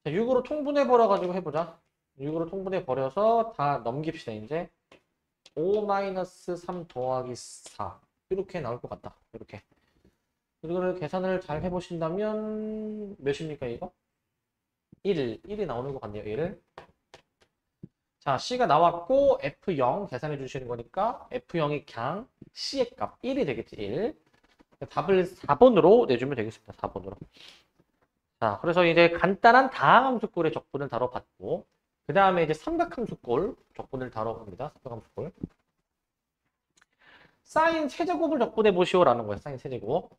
자, 6으로 통분해 버려 가지고 해보자. 6으로 통분해 버려서 다 넘깁시다. 이제 5 마이너스 3 더하기 4 이렇게 나올 것 같다. 이렇게 이거를 계산을 잘 해보신다면 몇입니까 이거? 1이 나오는 것 같네요. 1. 자, C가 나왔고 F0 계산해 주시는 거니까 F0이 그냥 C의 값 1이 되겠지. 1. 답을 4번으로 내주면 되겠습니다. 4번으로. 자, 그래서 이제 간단한 다항함수꼴의 적분을 다뤄봤고 그 다음에 이제 삼각함수꼴 적분을 다뤄봅니다. 삼각함수꼴. 사인 세제곱을 적분해 보시오라는 거예요. 사인 세제곱.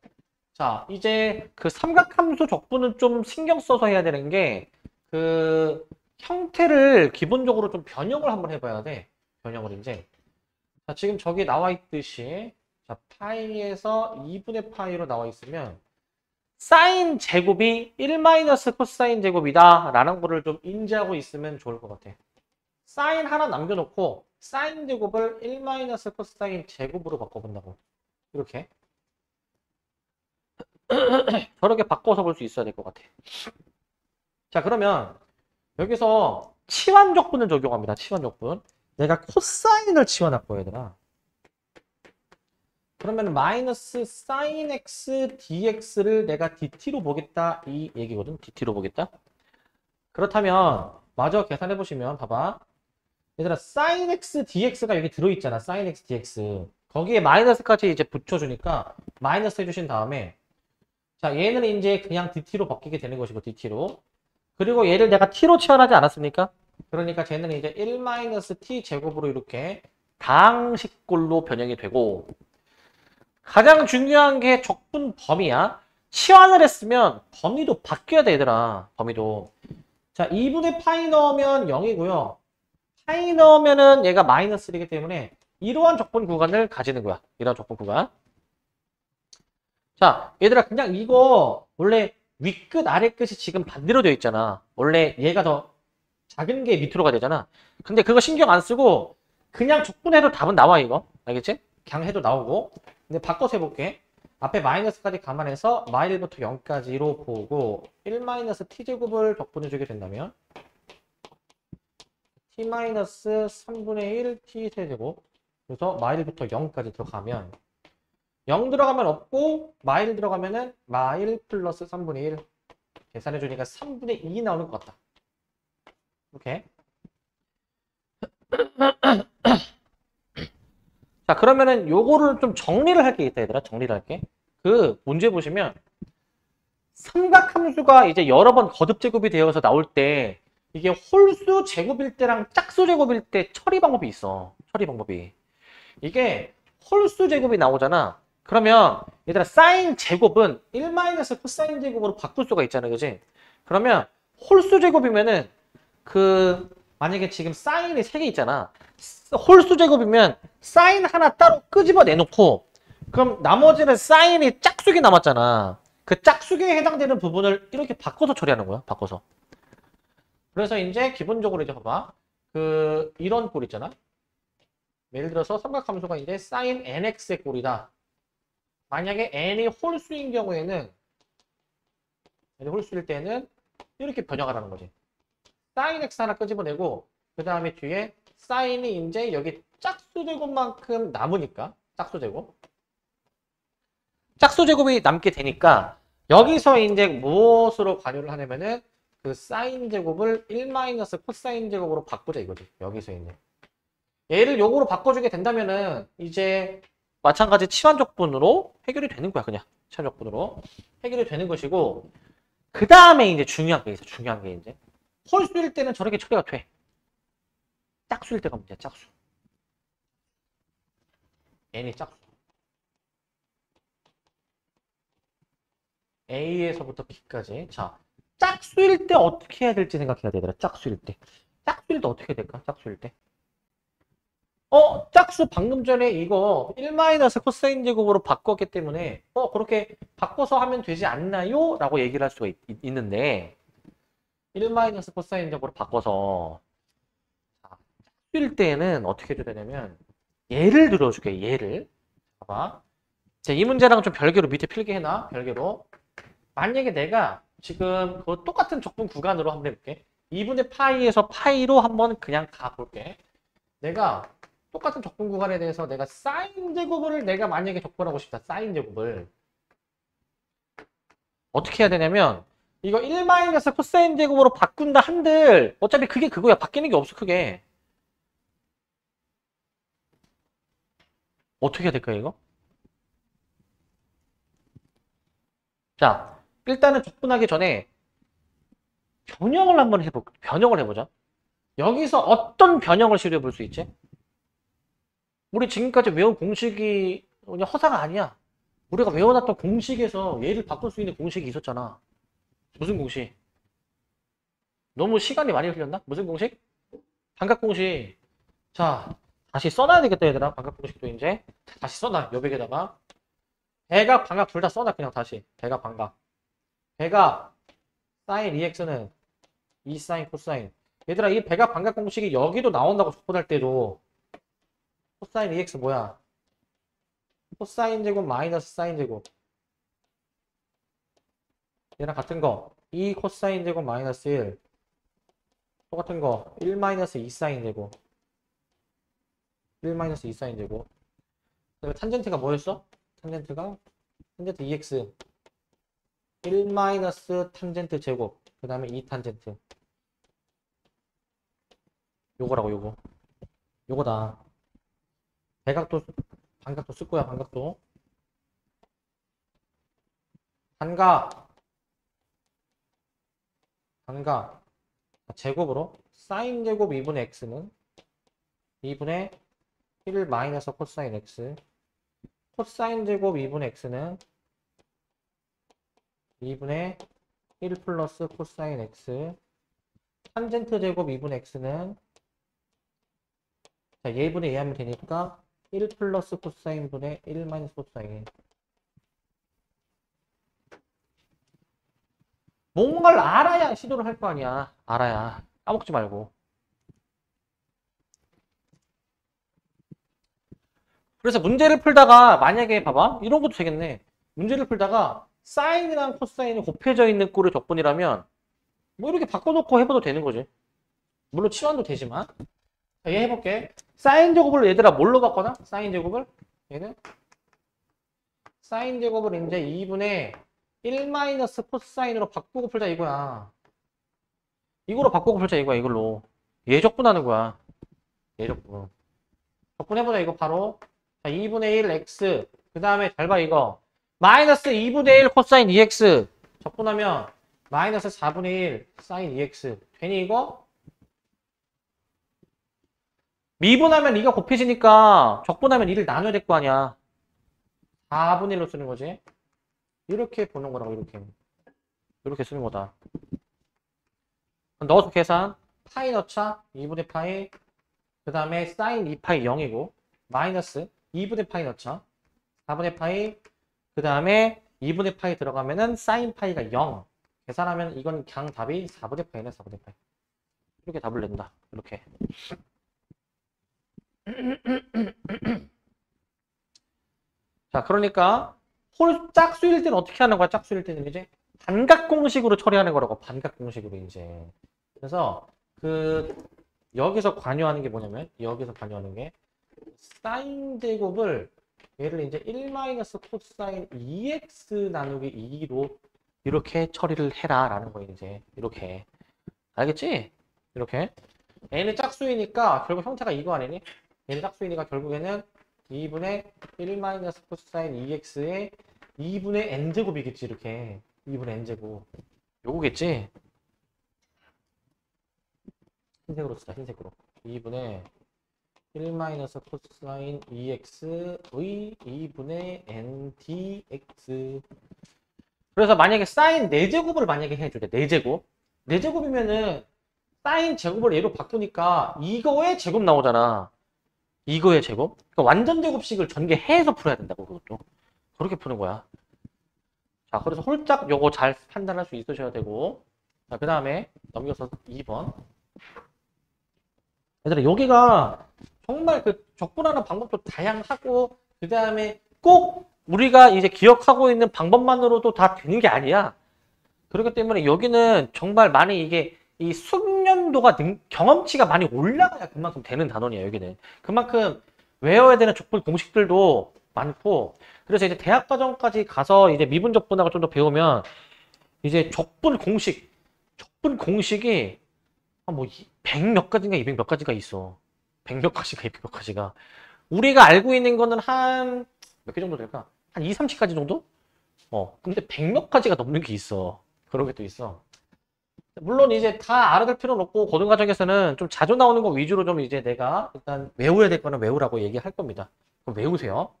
자, 이제 그 삼각함수 적분은 좀 신경 써서 해야 되는 게 그 형태를 기본적으로 좀 변형을 한번 해봐야 돼. 변형을 이제. 자, 지금 저기 나와 있듯이 자, 파이에서 2분의 파이로 나와 있으면 사인 제곱이 1 마이너스 코사인 제곱이다 라는 거를 좀 인지하고 있으면 좋을 것 같아. 사인 하나 남겨놓고 사인 제곱을 1 마이너스 코사인 제곱으로 바꿔본다고. 이렇게. 저렇게 바꿔서 볼 수 있어야 될 것 같아. 자, 그러면 여기서 치환적분을 적용합니다. 치환적분. 내가 코사인을 치환할 거야, 얘들아. 그러면 마이너스 사인 x dx를 내가 dt로 보겠다 이 얘기거든. dt로 보겠다. 그렇다면 마저 계산해 보시면 봐봐. 얘들아 사인 x dx가 여기 들어있잖아. 사인 x dx. 거기에 마이너스까지 이제 붙여주니까 마이너스 해주신 다음에 자, 얘는 이제 그냥 DT로 바뀌게 되는 것이고, DT로. 그리고 얘를 내가 T로 치환하지 않았습니까? 그러니까 쟤는 이제 1-T 제곱으로 이렇게 다항식꼴로 변형이 되고, 가장 중요한 게 적분 범위야. 치환을 했으면 범위도 바뀌어야 돼, 얘들아. 범위도. 자, 2분의 파이 넣으면 0이고요. 파이 넣으면은 얘가 마이너스 1이기 때문에 이러한 적분 구간을 가지는 거야. 이러한 적분 구간. 자, 얘들아, 그냥 이거 원래 윗끝, 아래끝이 지금 반대로 되어 있잖아. 원래 얘가 더 작은 게 밑으로 가야 되잖아. 근데 그거 신경 안 쓰고 그냥 적분해도 답은 나와, 이거. 알겠지? 그냥 해도 나오고. 근데 바꿔서 해볼게. 앞에 마이너스까지 감안해서 마일부터 0까지로 보고 1-t제곱을 적분해주게 된다면 t-3분의 1 t 세제곱, 그래서 마일부터 0까지 들어가면 0 들어가면 없고 마일 들어가면은 마일 플러스 3분의 1 계산해주니까 3분의 2 나오는 것 같다. 이렇게. 자, 그러면은 요거를 좀 정리를 할 게 있다, 얘들아. 정리를 할게. 그 문제 보시면 삼각함수가 이제 여러 번 거듭 제곱이 되어서 나올 때 이게 홀수 제곱일 때랑 짝수 제곱일 때 처리 방법이 있어. 처리 방법이. 이게 홀수 제곱이 나오잖아. 그러면 얘들아, 사인 제곱은 1 코사인 제곱으로 바꿀 수가 있잖아, 그지? 그러면 홀수 제곱이면은 만약에 지금 사인이 3개 있잖아. 홀수 제곱이면 사인 하나 따로 끄집어 내놓고, 그럼 나머지는 사인이 짝수기 남았잖아. 그 짝수기에 해당되는 부분을 이렇게 바꿔서 처리하는 거야. 바꿔서. 그래서 이제 기본적으로 이제 봐봐. 이런 꼴 있잖아. 예를 들어서 삼각함수가 이제 sin nx의 꼴이다. 만약에 n이 홀수인 경우에는, n이 홀수일 때는 이렇게 변형하라는 거지. sin x 하나 끄집어내고, 그 다음에 뒤에 sin이 이제 여기 짝수 제곱만큼 남으니까, 짝수 제곱. 짝수 제곱이 남게 되니까, 여기서 이제 무엇으로 관여를 하냐면은, 그 sin 제곱을 1 코사인 제곱으로 바꾸자 이거지. 여기서 있는. 얘를 요거로 바꿔주게 된다면은, 이제 마찬가지 치환적분으로 해결이 되는 거야, 그냥. 치환적분으로. 해결이 되는 것이고, 그 다음에 이제 중요한 게 있어, 중요한 게 이제. 홀수일 때는 저렇게 처리가 돼. 짝수일 때가 문제야, 짝수. n이 짝수. a에서부터 b까지. 자, 짝수일 때 어떻게 해야 될지 생각해야 되더라, 짝수일 때. 짝수일 때 어떻게 해야 될까, 짝수일 때. 짝수 방금 전에 이거 1 코사인 제곱으로 바꿨기 때문에 그렇게 바꿔서 하면 되지 않나요? 라고 얘기를 할 수가 있는데 1 코사인 제곱으로 바꿔서 짝수일 때는 어떻게 해줘야 되냐면 얘를 들어줄게, 얘를. 봐봐. 이 문제랑 좀 별개로 밑에 필기 해놔, 별개로. 만약에 내가 지금 그 똑같은 적분 구간으로 한번 해볼게. 2분의 파이에서 파이로 한번 그냥 가볼게. 내가 똑같은 적분 구간에 대해서 내가 사인 제곱을 내가 만약에 적분하고 싶다. 사인 제곱을. 어떻게 해야 되냐면 이거 1 코사인 제곱으로 바꾼다 한들 어차피 그게 그거야. 바뀌는 게 없어, 크게. 어떻게 해야 될까, 이거? 자, 일단은 적분하기 전에 변형을 한번 변형을 해보자. 여기서 어떤 변형을 시도해 볼 수 있지? 우리 지금까지 외운 공식이 그냥 허사가 아니야. 우리가 외워놨던 공식에서 얘를 바꿀 수 있는 공식이 있었잖아. 무슨 공식? 너무 시간이 많이 흘렸나? 무슨 공식? 반값공식. 자, 다시 써놔야 되겠다, 얘들아. 반값공식도 이제. 다시 써놔, 여백에다가. 대각, 반각 둘 다 써놔, 그냥 다시. 대각, 반각. 대각, 사인 2x는 2 사인, 코사인. 얘들아, 이 대각, 반각 공식이 여기도 나온다고 적분할 때도 코사인 2x 뭐야? 코사인 제곱 마이너스 사인 제곱. 얘랑 같은 거. 2 코사인 제곱 마이너스 1. 똑같은 거. 1 마이너스 2 사인 제곱. 1 마이너스 2 사인 제곱. 그다음에 탄젠트가 뭐였어? 탄젠트가 탄젠트 2x. 1 마이너스 탄젠트 제곱. 그 다음에 2 탄젠트. 요거라고, 요거. 요거다. 대각도, 반각도 쓸 거야, 반각도. 반가 제곱으로 사인 제곱 2분의 x는 2분의 1 마이너스 코사인 x, 코사인 제곱 2분의 x는 2분의 1 플러스 코사인 x, 탄젠트 제곱 2분의 x는 자, 예분의 예 하면 되니까 1 플러스 코사인 분의 1 마이너스 코사인. 뭔가를 알아야 시도를 할 거 아니야. 알아야. 까먹지 말고. 그래서 문제를 풀다가 만약에 봐봐. 이런 것도 되겠네. 문제를 풀다가 사인이랑 코사인이 곱해져 있는 꼴의 적분이라면 뭐 이렇게 바꿔놓고 해봐도 되는 거지. 물론 치환도 되지만. 자, 얘 해볼게. 사인 제곱을 얘들아 뭘로 바꿔놔? 사인 제곱을? 얘는? 사인 제곱을 이제 2분의 1 마이너스 코사인으로 바꾸고 풀자 이거야. 이거로 바꾸고 풀자 이거야 이걸로. 얘 적분하는 거야. 얘 적분. 적분해보자 이거 바로. 자, 2분의 1 x. 그 다음에 잘 봐 이거. 마이너스 2분의 1 코사인 2x. 적분하면 마이너스 4분의 1 사인 2x. 되니 이거? 미분하면 2가 곱해지니까 적분하면 2를 나눠야 될 거 아니야. 4분의 1로 쓰는 거지. 이렇게 보는 거라고 이렇게. 이렇게 쓰는 거다. 넣어서 계산. 파이 넣자. 2분의 파이. 그 다음에 사인 2파이 0이고 마이너스 2분의 파이 넣자. 4분의 파이. 그 다음에 2분의 파이 들어가면은 사인 파이가 0. 계산하면 이건 그냥 답이 4분의 파이네 4분의 파이. 이렇게 답을 낸다. 이렇게. 자, 그러니까 짝수일 때는 어떻게 하는 거야? 짝수일 때는 이제 반각공식으로 처리하는 거라고. 반각공식으로 이제. 그래서 여기서 관여하는 게 뭐냐면 여기서 관여하는 게 사인 제곱을 얘를 이제 1 마이너스 코사인 2x 나누기 2로 이렇게 처리를 해라 라는 거예요. 이제 이렇게. 알겠지? 이렇게. 얘는 짝수이니까 결국 형태가 이거 아니니? 얘는 짝수이니까 결국에는 2분의 1 마이너스 코사인 2x의 2분의 n제곱이겠지 이렇게. 2분의 n제곱. 요거겠지? 흰색으로 쓰자. 흰색으로. 2분의 1 마이너스 코사인 2x의 2분의 n dx. 그래서 만약에 사인 4제곱을 만약에 해줄게. 4제곱. 4제곱이면은 사인 제곱을 얘로 바꾸니까 이거의 제곱 나오잖아. 이거의 제곱. 그러니까 완전 제곱식을 전개해서 풀어야 된다고 그것도. 그렇게 푸는 거야. 자, 그래서 홀짝 요거 잘 판단할 수 있으셔야 되고. 자, 그 다음에 넘겨서 2번. 얘들아, 여기가 정말 그 적분하는 방법도 다양하고, 그 다음에 꼭 우리가 이제 기억하고 있는 방법만으로도 다 되는 게 아니야. 그렇기 때문에 여기는 정말 많이 이게 이 숙련도가 경험치가 많이 올라가야 그만큼 되는 단원이야, 여기는. 그만큼 외워야 되는 적분 공식들도 많고, 그래서 이제 대학 과정까지 가서 이제 미분 적분하고 좀 더 배우면 이제 적분 공식이 뭐 100 몇 가지인가 200 몇 가지가 있어. 100 몇 가지가 200 몇 가지가. 우리가 알고 있는 거는 한 몇 개 정도 될까? 한 2, 30가지 정도? 근데 100 몇 가지가 넘는 게 있어. 그런 게 또 있어. 물론 이제 다 알아들 필요는 없고 고등과정에서는 좀 자주 나오는 거 위주로 좀 이제 내가 일단 외워야 될 거는 외우라고 얘기할 겁니다. 그럼 외우세요.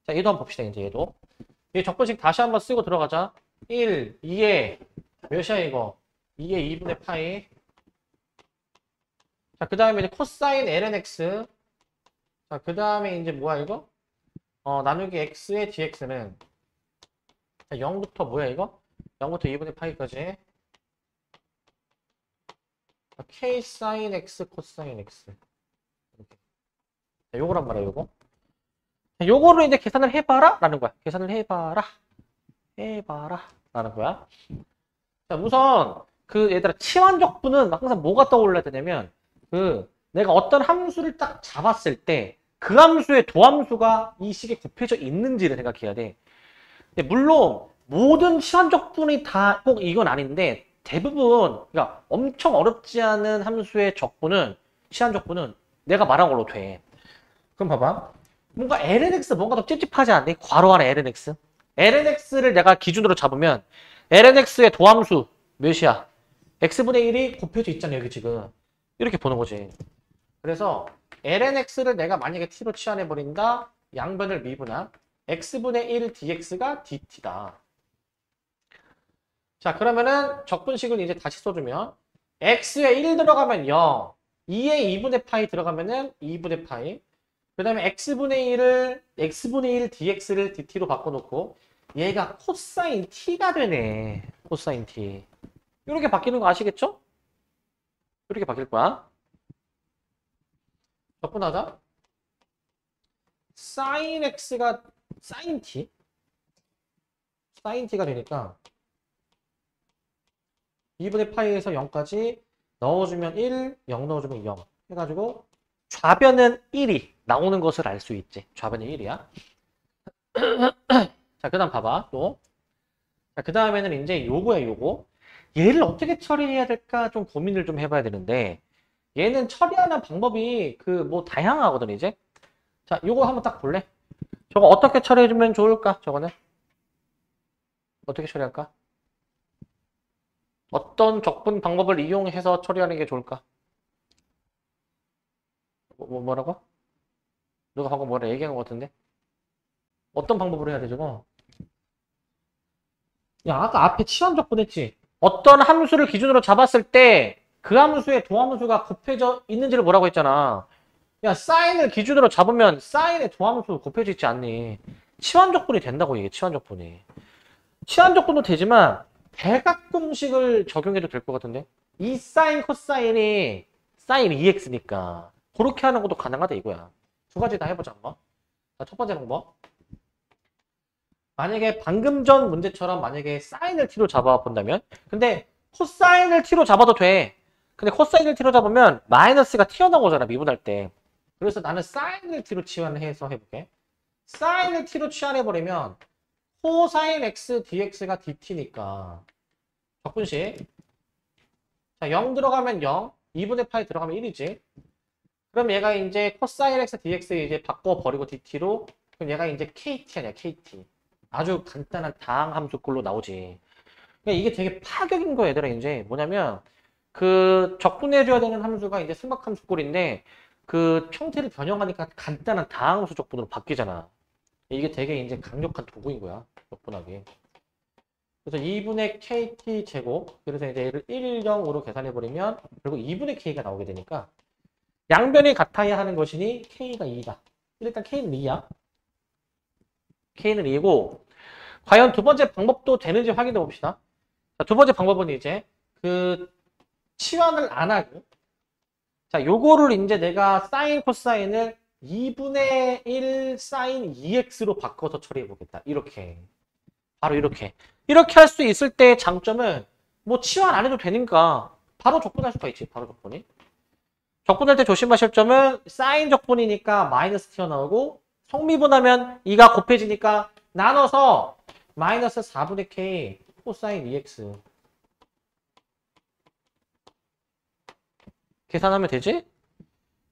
자, 얘도 한번 봅시다. 이제 얘도. 이 적분식 다시 한번 쓰고 들어가자. 1, 2에 몇이야 이거? 2에 2분의 파이. 자, 그 다음에 이제 코사인 ln x. 자, 그 다음에 이제 뭐야 이거? 나누기 x의 dx는 0부터 뭐야 이거? 0부터 2분의 파이까지. k 사인 x 코사인 x. 이렇게. 자, 요거란 말이야, 요거. 자, 요거를 이제 계산을 해봐라 라는 거야. 계산을 해봐라 라는 거야. 자, 우선 얘들아 치환적분은 항상 뭐가 떠올라야 되냐면 내가 어떤 함수를 딱 잡았을 때 그 함수의 도함수가 이 식에 곱해져 있는지를 생각해야 돼. 근데 물론 모든 치환적분이 다 꼭 이건 아닌데 대부분 그러니까 엄청 어렵지 않은 함수의 적분은 치환적분은 내가 말한 걸로 돼. 그럼 봐봐. 뭔가 lnx 뭔가 더 찝찝하지 않니? 괄호 안에 lnx. lnx를 내가 기준으로 잡으면 lnx의 도함수 몇이야? x분의 1이 곱해져 있잖아, 여기 지금. 이렇게 보는 거지. 그래서 lnx를 내가 만약에 t로 치환해버린다. 양변을 미분한 x분의 1 dx가 dt다. 자, 그러면은 적분식을 이제 다시 써주면 x에 1 들어가면 0, 2에 2분의 파이 들어가면은 2분의 파이. 그 다음에 x분의 1 dx를 dt로 바꿔놓고 얘가 코사인 t가 되네. 코사인 t. 이렇게 바뀌는 거 아시겠죠? 이렇게 바뀔 거야. 적분하자. sin x가 sin t. sin t가 되니까 2분의 파이에서 0까지 넣어주면 1, 0 넣어주면 0 해가지고 좌변은 1이 나오는 것을 알 수 있지. 좌변은 1이야. 자, 그 다음 봐봐. 또. 자, 그 다음에는 이제 요거야, 요거. 얘를 어떻게 처리해야 될까 좀 고민을 좀 해봐야 되는데 얘는 처리하는 방법이 뭐 다양하거든, 이제. 자, 요거 한번 딱 볼래? 저거 어떻게 처리해주면 좋을까? 저거는? 어떻게 처리할까? 어떤 적분 방법을 이용해서 처리하는 게 좋을까? 뭐라고? 누가 방금 뭐라 얘기한 것 같은데? 어떤 방법으로 해야 돼, 저거? 야, 아까 앞에 치환 적분했지? 어떤 함수를 기준으로 잡았을 때 그 함수의 도함수가 곱해져 있는지를 뭐라고 했잖아. 야, 사인을 기준으로 잡으면 사인의 도함수 곱해져 있지 않니? 치환 적분이 된다고, 이게 치환 적분이. 치환 적분도 되지만 대각공식을 적용해도 될 것 같은데? 이 사인 코사인이 사인 2x니까 그렇게 하는 것도 가능하다 이거야. 두 가지 다 해보자 한번. 자, 첫 번째 방법. 만약에 방금 전 문제처럼 만약에 사인을 t로 잡아본다면 근데 코사인을 t로 잡아도 돼. 근데 코사인을 t로 잡으면 마이너스가 튀어나오잖아, 미분할 때. 그래서 나는 사인을 t로 치환해서 해볼게. 사인을 t로 치환해버리면 코사인 x dx가 dt니까 적분식. 자, 0 들어가면 0, 2분의 파이 들어가면 1이지. 그럼 얘가 이제 코사인 x dx 이제 바꿔버리고 dt로 그럼 얘가 이제 kt 아니야, kt. 아주 간단한 다항 함수꼴로 나오지. 그러니까 이게 되게 파격인 거야, 얘들아. 이제 뭐냐면 적분해줘야 되는 함수가 이제 승박함수꼴인데 형태를 변형하니까 간단한 다항함수 적분으로 바뀌잖아. 이게 되게 이제 강력한 도구인 거야, 적분하기. 그래서 2분의 kt 제곱, 그래서 이제 얘를 1, 0으로 계산해버리면 결국 2분의 k가 나오게 되니까 양변이 같아야 하는 것이니 k가 2다. 일단 k는 2야. k는 2고 과연 두 번째 방법도 되는지 확인해 봅시다. 자, 두 번째 방법은 이제 치환을 안 하고 자, 요거를 이제 내가 사인 코사인을 2분의 1 사인 2x로 바꿔서 처리해 보겠다. 이렇게. 바로 이렇게. 이렇게 할 수 있을 때의 장점은 뭐 치환 안 해도 되니까 바로 적분할 수가 있지. 바로 적분이. 적분할 때 조심하실 점은 사인 적분이니까 마이너스 튀어나오고 성미분하면 2가 곱해지니까 나눠서 마이너스 4분의 k 코사인 2x 계산하면 되지?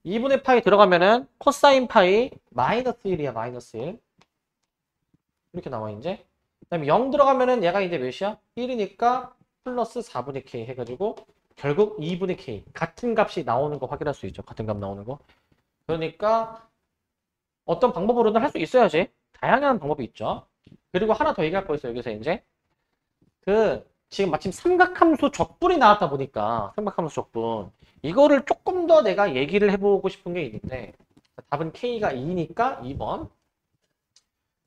2분의 파이 들어가면은 코사인 파이 마이너스 1이야, 마이너스 1. 이렇게 나와, 이제. 그 다음에 0 들어가면은 얘가 이제 몇이야? 1이니까 플러스 4분의 k 해가지고 결국 2분의 k. 같은 값이 나오는 거 확인할 수 있죠. 같은 값 나오는 거. 그러니까 어떤 방법으로든 할 수 있어야지. 다양한 방법이 있죠. 그리고 하나 더 얘기할 거 있어요. 여기서 이제. 지금 마침 삼각함수 적분이 나왔다 보니까 삼각함수 적분. 이거를 조금 더 내가 얘기를 해보고 싶은 게 있는데 답은 K가 2니까 2번.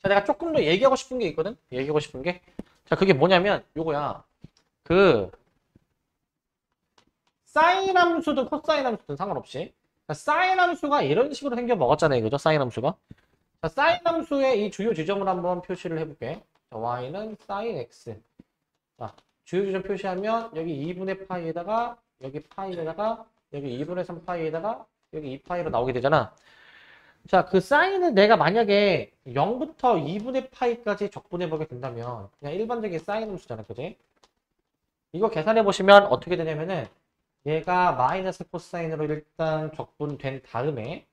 자, 내가 조금 더 얘기하고 싶은 게 있거든? 얘기하고 싶은 게. 자, 그게 뭐냐면 요거야. 사인 함수든 코사인 함수든 상관없이 사인 함수가 이런 식으로 생겨 먹었잖아요. 그죠? 사인 함수가. 자, 사인 함수의 이 주요 지점을 한번 표시를 해볼게. 자, y는 사인 x. 자, 주요 지점 표시하면 여기 2분의 파이에다가 여기 파이에다가 여기 2분의 3 파이에다가 여기 2파이로 나오게 되잖아. 자, 사인을 내가 만약에 0부터 2분의 파이까지 적분해보게 된다면 그냥 일반적인 사인 함수잖아. 그지? 이거 계산해보시면 어떻게 되냐면은 얘가 마이너스 코사인으로 일단 적분된 다음에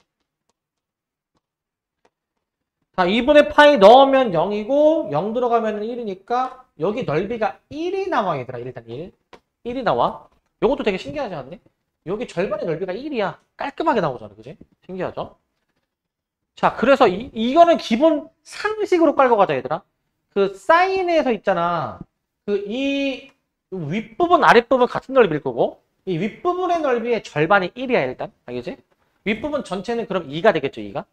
자, 2분의 파이 넣으면 0이고 0 들어가면 1이니까 여기 넓이가 1이 나와 얘들아. 일단 1. 1이 나와. 요것도 되게 신기하지 않니? 여기 절반의 넓이가 1이야. 깔끔하게 나오잖아. 그지? 신기하죠? 자, 그래서 이거는 기본 상식으로 깔고 가자 얘들아. 그 사인에서 있잖아. 그 이 윗부분 아랫부분 같은 넓이일 거고 이 윗부분의 넓이의 절반이 1이야 일단. 알겠지? 윗부분 전체는 그럼 2가 되겠죠. 2가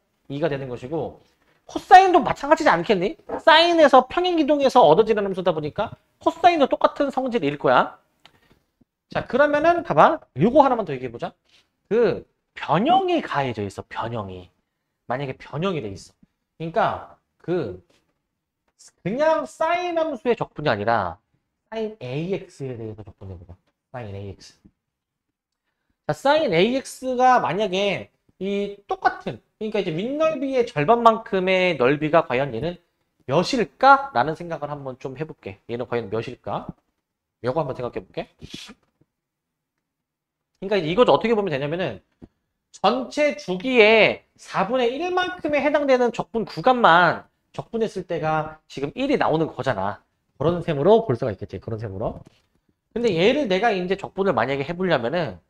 되는 것이고 코사인도 마찬가지지 않겠니? 사인에서 평행이동에서 얻어지는 함수다 보니까 코사인도 똑같은 성질일 거야. 자, 그러면은 봐봐. 요거 하나만 더 얘기해보자. 그 변형이 가해져 있어. 변형이. 만약에 변형이 돼 있어. 그러니까 그냥 사인 함수의 적분이 아니라 사인 AX에 대해서 적분해보자. 사인 AX. 자, 사인 AX가 만약에 이 똑같은 그러니까 이제 윗넓이의 절반만큼의 넓이가 과연 얘는 몇일까? 라는 생각을 한번 좀 해볼게. 얘는 과연 몇일까? 요거 한번 생각해볼게. 그러니까 이거 어떻게 보면 되냐면은 전체 주기의 4분의 1만큼에 해당되는 적분 구간만 적분했을 때가 지금 1이 나오는 거잖아. 그런 셈으로 볼 수가 있겠지. 그런 셈으로. 근데 얘를 내가 이제 적분을 만약에 해보려면은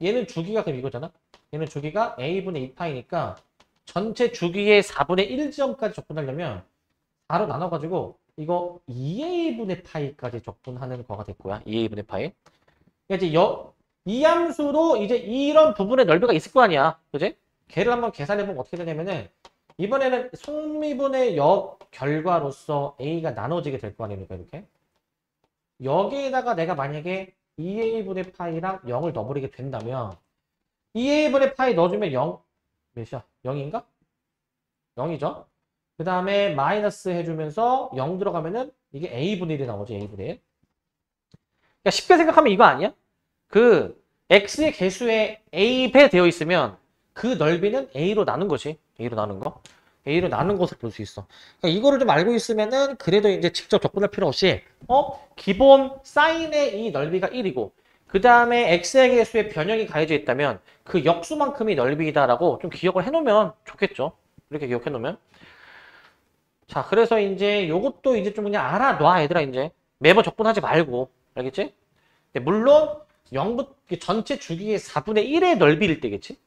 얘는 주기가 그럼 이거잖아. 얘는 주기가 a분의 2파이니까 전체 주기의 4분의 1지점까지 적분하려면 4로 나눠가지고 이거 2a분의 파이까지 적분하는 거가 될 거야. 2a분의 파이. 그러니까 이제 이 함수로 이제 이런 부분의 넓이가 있을 거 아니야. 그지? 걔를 한번 계산해보면 어떻게 되냐면은 이번에는 속미분의 역 결과로서 a가 나눠지게 될 거 아닙니까? 이렇게. 여기에다가 내가 만약에 2a분의 파이랑 0을 넣어버리게 된다면 2a분의 파이 넣어주면 0 몇이야? 0인가? 0이죠. 그 다음에 마이너스 해주면서 0 들어가면은 이게 a분의 1이 나오지. a분의 1. 그러니까 쉽게 생각하면 이거 아니야? 그 x의 개수에 a배 되어 있으면 그 넓이는 a로 나눈 거지. a로 나눈 거. a로 나눈 것을 볼 수 있어. 그러니까 이거를 좀 알고 있으면은 그래도 이제 직접 적분할 필요 없이 기본 사인의 이 넓이가 1이고 그 다음에 x의 개수에 변형이 가해져 있다면 그 역수만큼이 넓이다라고 좀 기억을 해놓으면 좋겠죠. 이렇게 기억해놓으면. 자, 그래서 이제 요것도 이제 좀 그냥 알아놔 얘들아. 이제 매번 적분하지 말고. 알겠지? 물론 전체 주기의 4분의 1의 넓이일 때겠지?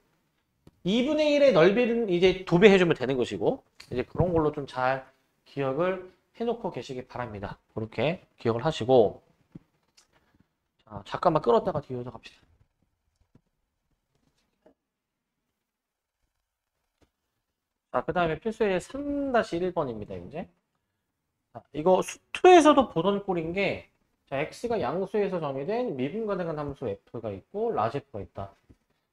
2분의 1의 넓이는 이제 도배해주면 되는 것이고 이제 그런 걸로 좀 잘 기억을 해놓고 계시기 바랍니다. 그렇게 기억을 하시고 자, 잠깐만 끌었다가 뒤에서 갑시다. 자, 그 다음에 필수의 3-1번입니다. 이제 자, 이거 수투에서도 보던 꼴인 게 자, x가 양수에서 정의된 미분 가능한 함수 f가 있고 라지 f가 있다.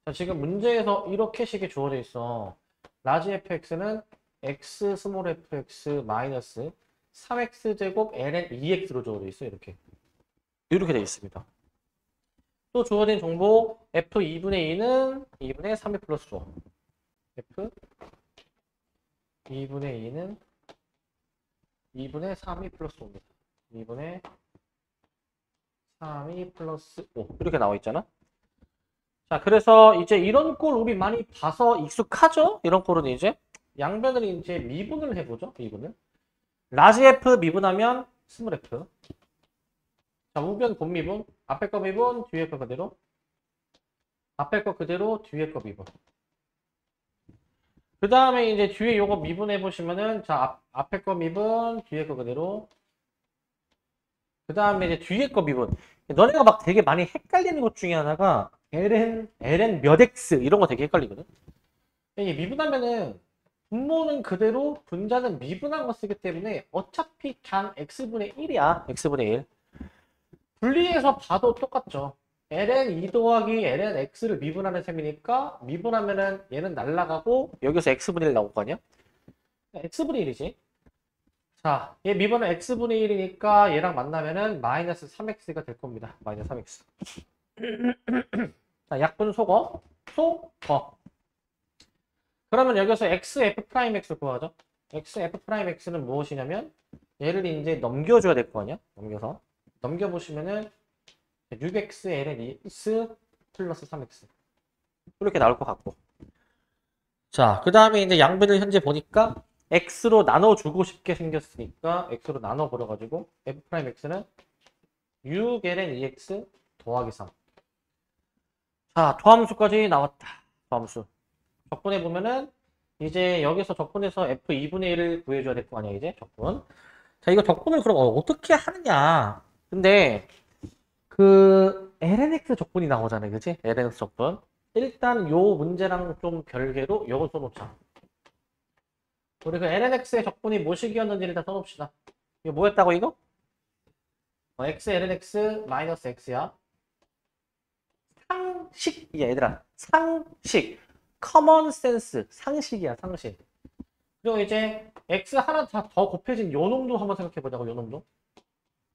자, 지금 문제에서 이렇게 식이 주어져 있어. 라지 fx는 x 스몰 fx 마이너스 3x제곱 ln 2x로 주어져 있어. 이렇게 돼 있습니다. 또 주어진 정보 f 2분의 2는 2분의 3이 플러스 5 f 2분의 2는 2분의 3이 플러스 5입니다. 2분의 3이 플러스 5 이렇게 나와 있잖아. 자, 그래서 이제 이런 꼴 우리 많이 봐서 익숙하죠? 이런 꼴은 이제 양변을 이제 미분을 해보죠. 미분을. 라지 f 미분하면 스몰 f. 자, 우변 곱미분. 앞에 거 미분, 뒤에 거 그대로. 앞에 거 그대로, 뒤에 거 미분. 그 다음에 이제 뒤에 요거 미분해 보시면은 자, 앞에 거 미분, 뒤에 거 그대로. 그 다음에 이제 뒤에 거 미분. 너네가 막 되게 많이 헷갈리는 것 중에 하나가 ln 몇 x 이런 거 되게 헷갈리거든. 이게 미분하면은 분모는 그대로 분자는 미분한 거 쓰기 때문에 어차피 그냥 x분의 1이야. x분의 1. 분리해서 봐도 똑같죠. ln 2 더하기 ln x를 미분하는 셈이니까 미분하면은 얘는 날라가고 여기서 x분의 1 나올 거 아니야? x분의 1이지. 자, 얘 미분은 x분의 1이니까 얘랑 만나면은 마이너스 3x가 될 겁니다. 마이너스 3x. 자, 약분 속어. 그러면 여기서 xf'(x) 구하죠. xf'(x는 무엇이냐면 얘를 이제 넘겨줘야 될 거 아니야? 넘겨보시면은 6x ln 2x 플러스 3x 이렇게 나올 것 같고 자, 그 다음에 이제 양변을 현재 보니까 x로 나눠주고 싶게 생겼으니까 x로 나눠버려가지고 f'x는 6ln 2x 더하기 3. 자, 도함수까지 나왔다. 도함수. 적분해보면은 이제 여기서 적분해서 f2분의 1을 구해줘야 될 거 아니야, 이제 적분. 자, 이거 적분을 그럼 어떻게 하느냐. 근데 그 lnx 적분이 나오잖아요, 그치? lnx 적분. 일단 요 문제랑 좀 별개로 요거 써놓자. 우리 그 lnx의 적분이 뭐식이었는지 일단 써놓읍시다. 이거 뭐였다고 이거? x lnx 마이너스 x야. 상식이야 얘들아. 상식. 커먼 센스. 상식이야 상식. 그리고 이제 x 하나 더 곱해진 요 놈도 한번 생각해보자고 요 놈도.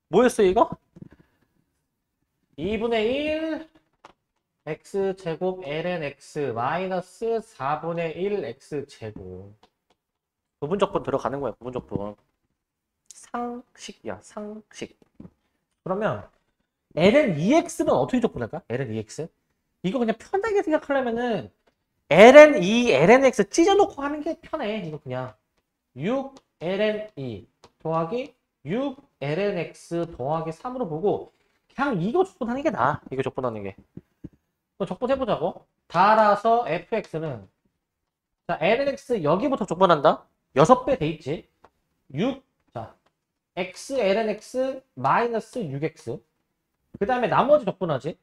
뭐였어 이거? 2분의 1 x제곱 ln x 마이너스 4분의 1 x제곱. 부분적분 들어가는 거야 부분적분. 상식이야 상식. 그러면 ln 2x는 어떻게 적분할까? ln 2x? 이거 그냥 편하게 생각하려면은 ln 2, ln x 찢어놓고 하는 게 편해. 이거 그냥 6 ln 2 더하기 6 ln x 더하기 3으로 보고 그냥 이거 적분하는 게 나아. 이거 적분하는 게. 그럼 적분해보자고. 따라서 fx는 자 ln x 여기부터 적분한다. 6배 돼 있지. 6 자 x ln x 마이너스 6x 그 다음에 나머지 적분하지.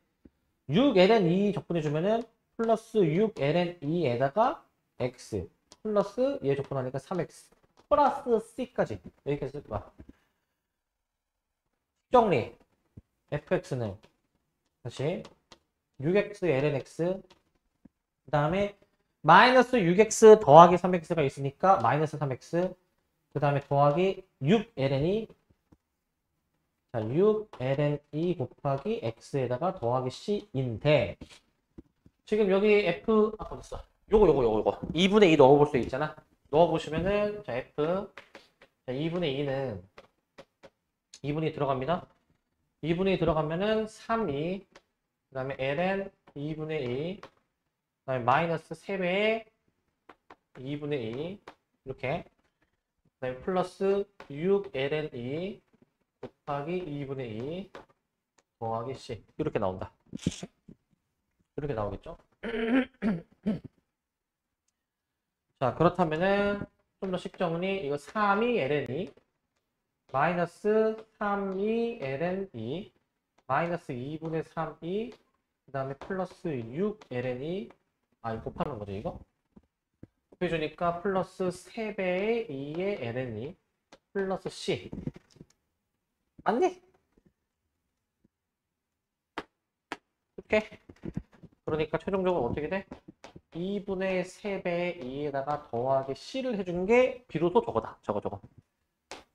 6ln 2 적분해주면은 플러스 6ln 2에다가 x 플러스 얘 적분하니까 3x 플러스 c까지 여기까지 쓸 거야. 정리. fx는 다시 6x ln x 그 다음에 마이너스 6x 더하기 3x가 있으니까 마이너스 3x 그 다음에 더하기 6ln 2 자, 6ln 2 곱하기 x에다가 더하기 c인데 지금 여기 f 어딨어? 요거 2분의 2 넣어볼 수 있잖아. 넣어보시면은 자 f 자 2분의 2는 2분의 2 들어갑니다. 2분의 2 들어가면은 3이 그 다음에 ln 2분의 2 그 다음에 마이너스 3배의 2분의 2 이렇게 그 다음에 플러스 6ln 2 곱하기 2분의 2 더하기 c 이렇게 나온다. 이렇게 나오겠죠? 자 그렇다면은 좀 더 식정리 이거 3이 ln2 마이너스 3이 ln2 마이너스 2분의 3이 그 다음에 플러스 6 ln2 아 이거 곱하는 거죠 이거? 곱해주니까 플러스 3배의 2의 ln2 플러스 c 맞니? 이렇게 그러니까 최종적으로 어떻게 돼? 2분의 3배의 2에다가 더하기 c를 해준 게 비로소 저거다. 저거.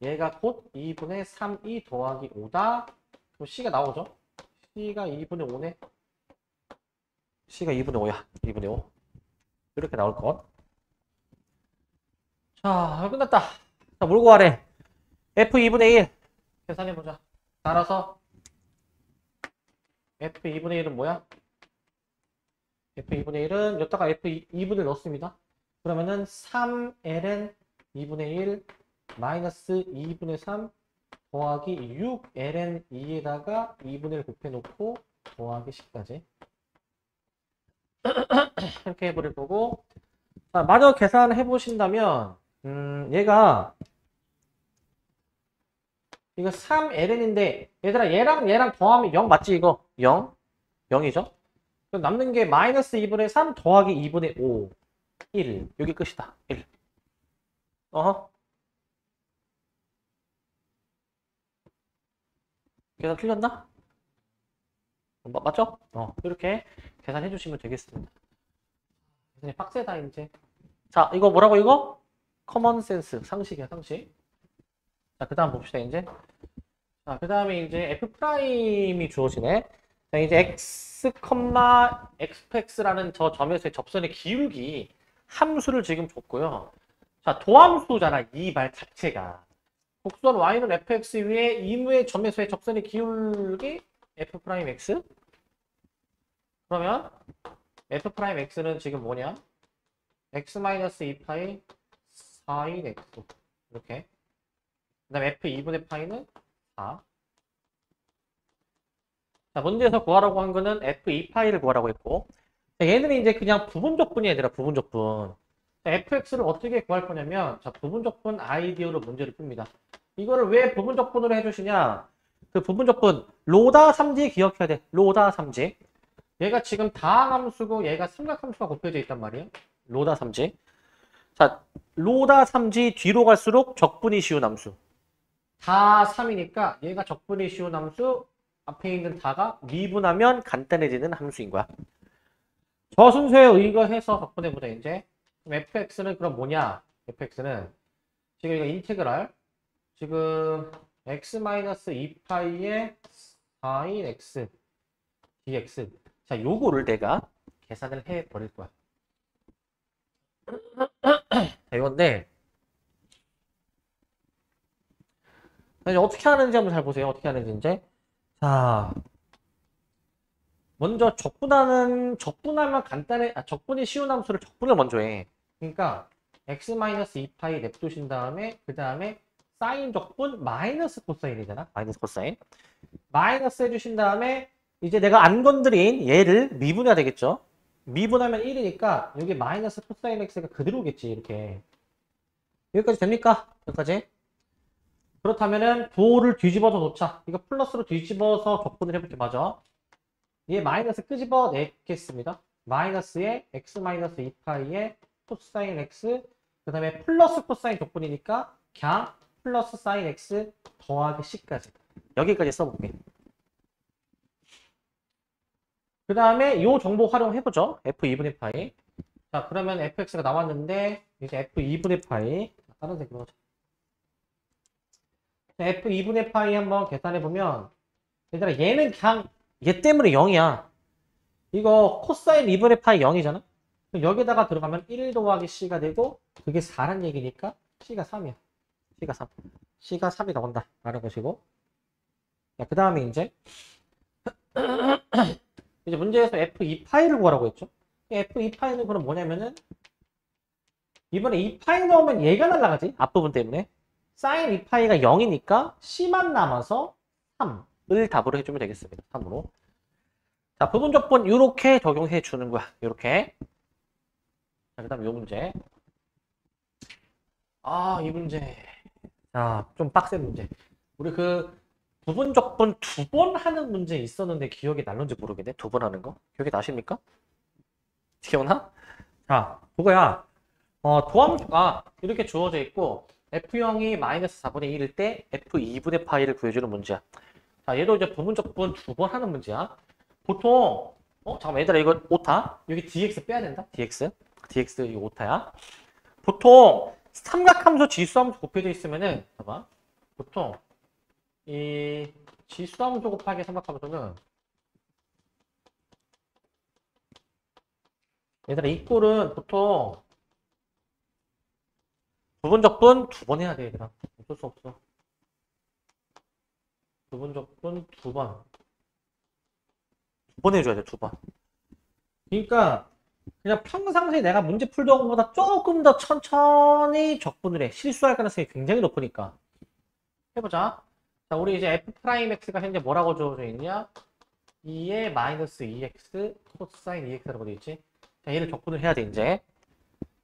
얘가 곧 2분의 3이 더하기 5다. 그럼 c가 나오죠? c가 2분의 5네. c가 2분의 5야. 2분의 5. 이렇게 나올 것. 자, 끝났다. 자, 뭘 구하래? f 2분의 1. 계산해보자. 따라서 f 2분의 1은 뭐야? f2분의 1은 여기다가 f2분의 넣습니다. 그러면은 3ln 2분의 1 마이너스 2분의 3 더하기 6ln 2에다가 2분의 1 곱해놓고 더하기 10까지 이렇게 해버릴 거고 자, 마저 계산해 보신다면 얘가 이거 3ln인데 얘들아 얘랑 더하면 0 맞지 이거? 0? 0이죠? 남는 게 마이너스 2분의 3 더하기 2분의 5 1 여기 끝이다 1 어허 계산 틀렸나? 맞죠? 이렇게 계산해 주시면 되겠습니다. 계산이 빡세다 이제. 자 이거 뭐라고 이거? 커먼 센스 상식이야 상식. 자 그 다음 봅시다 이제. 자 그 다음에 이제 f 프라임이 주어지네. 자 이제 x, xx라는 저 점에서의 접선의 기울기 함수를 지금 줬고요. 자 도함수잖아 이 말 자체가. 곡선 y는 fx 위에 이무의 점에서의 접선의 기울기 f 프라임 x. 그러면 f 프라임 x는 지금 뭐냐? x 마이너스 2파이 4인 x 이렇게. 그 다음에 f2분의 파이는 4. 자, 문제에서 구하라고 한 거는 f2파이를 구하라고 했고, 자, 얘는 이제 그냥 부분적분이 얘들아, 부분적분. 자, fx를 어떻게 구할 거냐면, 자, 부분적분 아이디어로 문제를 풉니다. 이거를 왜 부분적분으로 해주시냐? 그 부분적분, 로다 3지 기억해야 돼. 로다 3지. 얘가 지금 다항함수고 얘가 삼각함수가 곱해져 있단 말이에요. 로다 3지. 자, 로다 3지 뒤로 갈수록 적분이 쉬운 함수. 다 3이니까 얘가 적분이 쉬운 함수, 앞에 있는 다가 미분하면 간단해지는 함수인 거야. 저 순서에 의거해서 적분해보자 이제. fx는 그럼 뭐냐? fx는 지금 이거 인테그랄 지금 x-2파이의 4인 x dx. 자, 요거를 내가 계산을 해 버릴 거야. 자, 이건데 이제 어떻게 하는지 한번 잘 보세요. 어떻게 하는지 이제. 자, 먼저 적분하면 간단해. 적분이 쉬운 함수를 적분을 먼저 해. 그러니까 x-2파이 냅두신 다음에 그 다음에 사인 적분 마이너스 코사인이잖아. 마이너스 코사인. 마이너스 해주신 다음에 이제 내가 안 건드린 얘를 미분해야 되겠죠. 미분하면 1이니까 여기 마이너스 코사인 x가 그대로겠지. 이렇게. 여기까지 됩니까? 여기까지. 그렇다면은 부호를 뒤집어서 놓자. 이거 플러스로 뒤집어서 적분을 해볼게. 맞아. 얘 마이너스 끄집어 내겠습니다. 마이너스에 x-2파이에 코사인 x 그 다음에 플러스 코사인 적분이니까 그냥 플러스 사인 x 더하기 c까지. 여기까지 써볼게. 그 다음에 이 정보 활용해보죠. f2분의 파이. 자, 그러면 fx가 나왔는데 이제 f2분의 파이. 다른 색으로 하자. f2분의 파이 한번 계산해보면 얘들아 얘는 그냥 얘 때문에 0이야. 이거 코사인 2분의 파이 0이잖아. 여기다가 들어가면 1 더하기 c가 되고 그게 4란 얘기니까 c가 3이야. c가 3. c가 3이 나온다. 라는 것이고. 그 다음에 이제 이제 문제에서 f2파이를 구하라고 했죠. f2파이는 그럼 뭐냐면은 이번에 2파이 넣으면 얘가 날라가지. 앞부분 때문에. 사인 2파이가 0이니까 c만 남아서 3을 답으로 해주면 되겠습니다. 3으로. 자, 부분적분 이렇게 적용해 주는 거야. 이렇게. 자, 그 다음 이 문제. 이 문제. 자, 좀 빡센 문제. 우리 그 부분적분 2번 하는 문제 있었는데 기억이 날는지 모르겠네. 2번 하는 거. 기억이 나십니까? 기억나? 자, 그거야. 도함수가 이렇게 주어져 있고 F형이 마이너스 4분의 1일 때 F2분의 파이를 구해주는 문제야. 자, 얘도 이제 부분적분 2번 하는 문제야. 보통 잠깐만 얘들아 이거 오타? 여기 dx 빼야 된다. dx 이거 오타야. 보통 삼각함수 지수함수 곱해져 있으면은 봐봐. 보통 이 지수함수 곱하기 삼각함수는 얘들아 이 꼴은 보통 부분적분 2번 해야 돼. 얘들아 어쩔 수 없어. 부분적분 2번 해줘야 돼. 2번. 그러니까 그냥 평상시에 내가 문제 풀던 것보다 조금 더 천천히 적분을 해. 실수할 가능성이 굉장히 높으니까. 해보자. 자, 우리 이제 f'x가 현재 뭐라고 주어져 있냐? 2의 마이너스 2x 코사인 2x라고 되어 있지. 자, 얘를 적분을 해야 돼, 이제.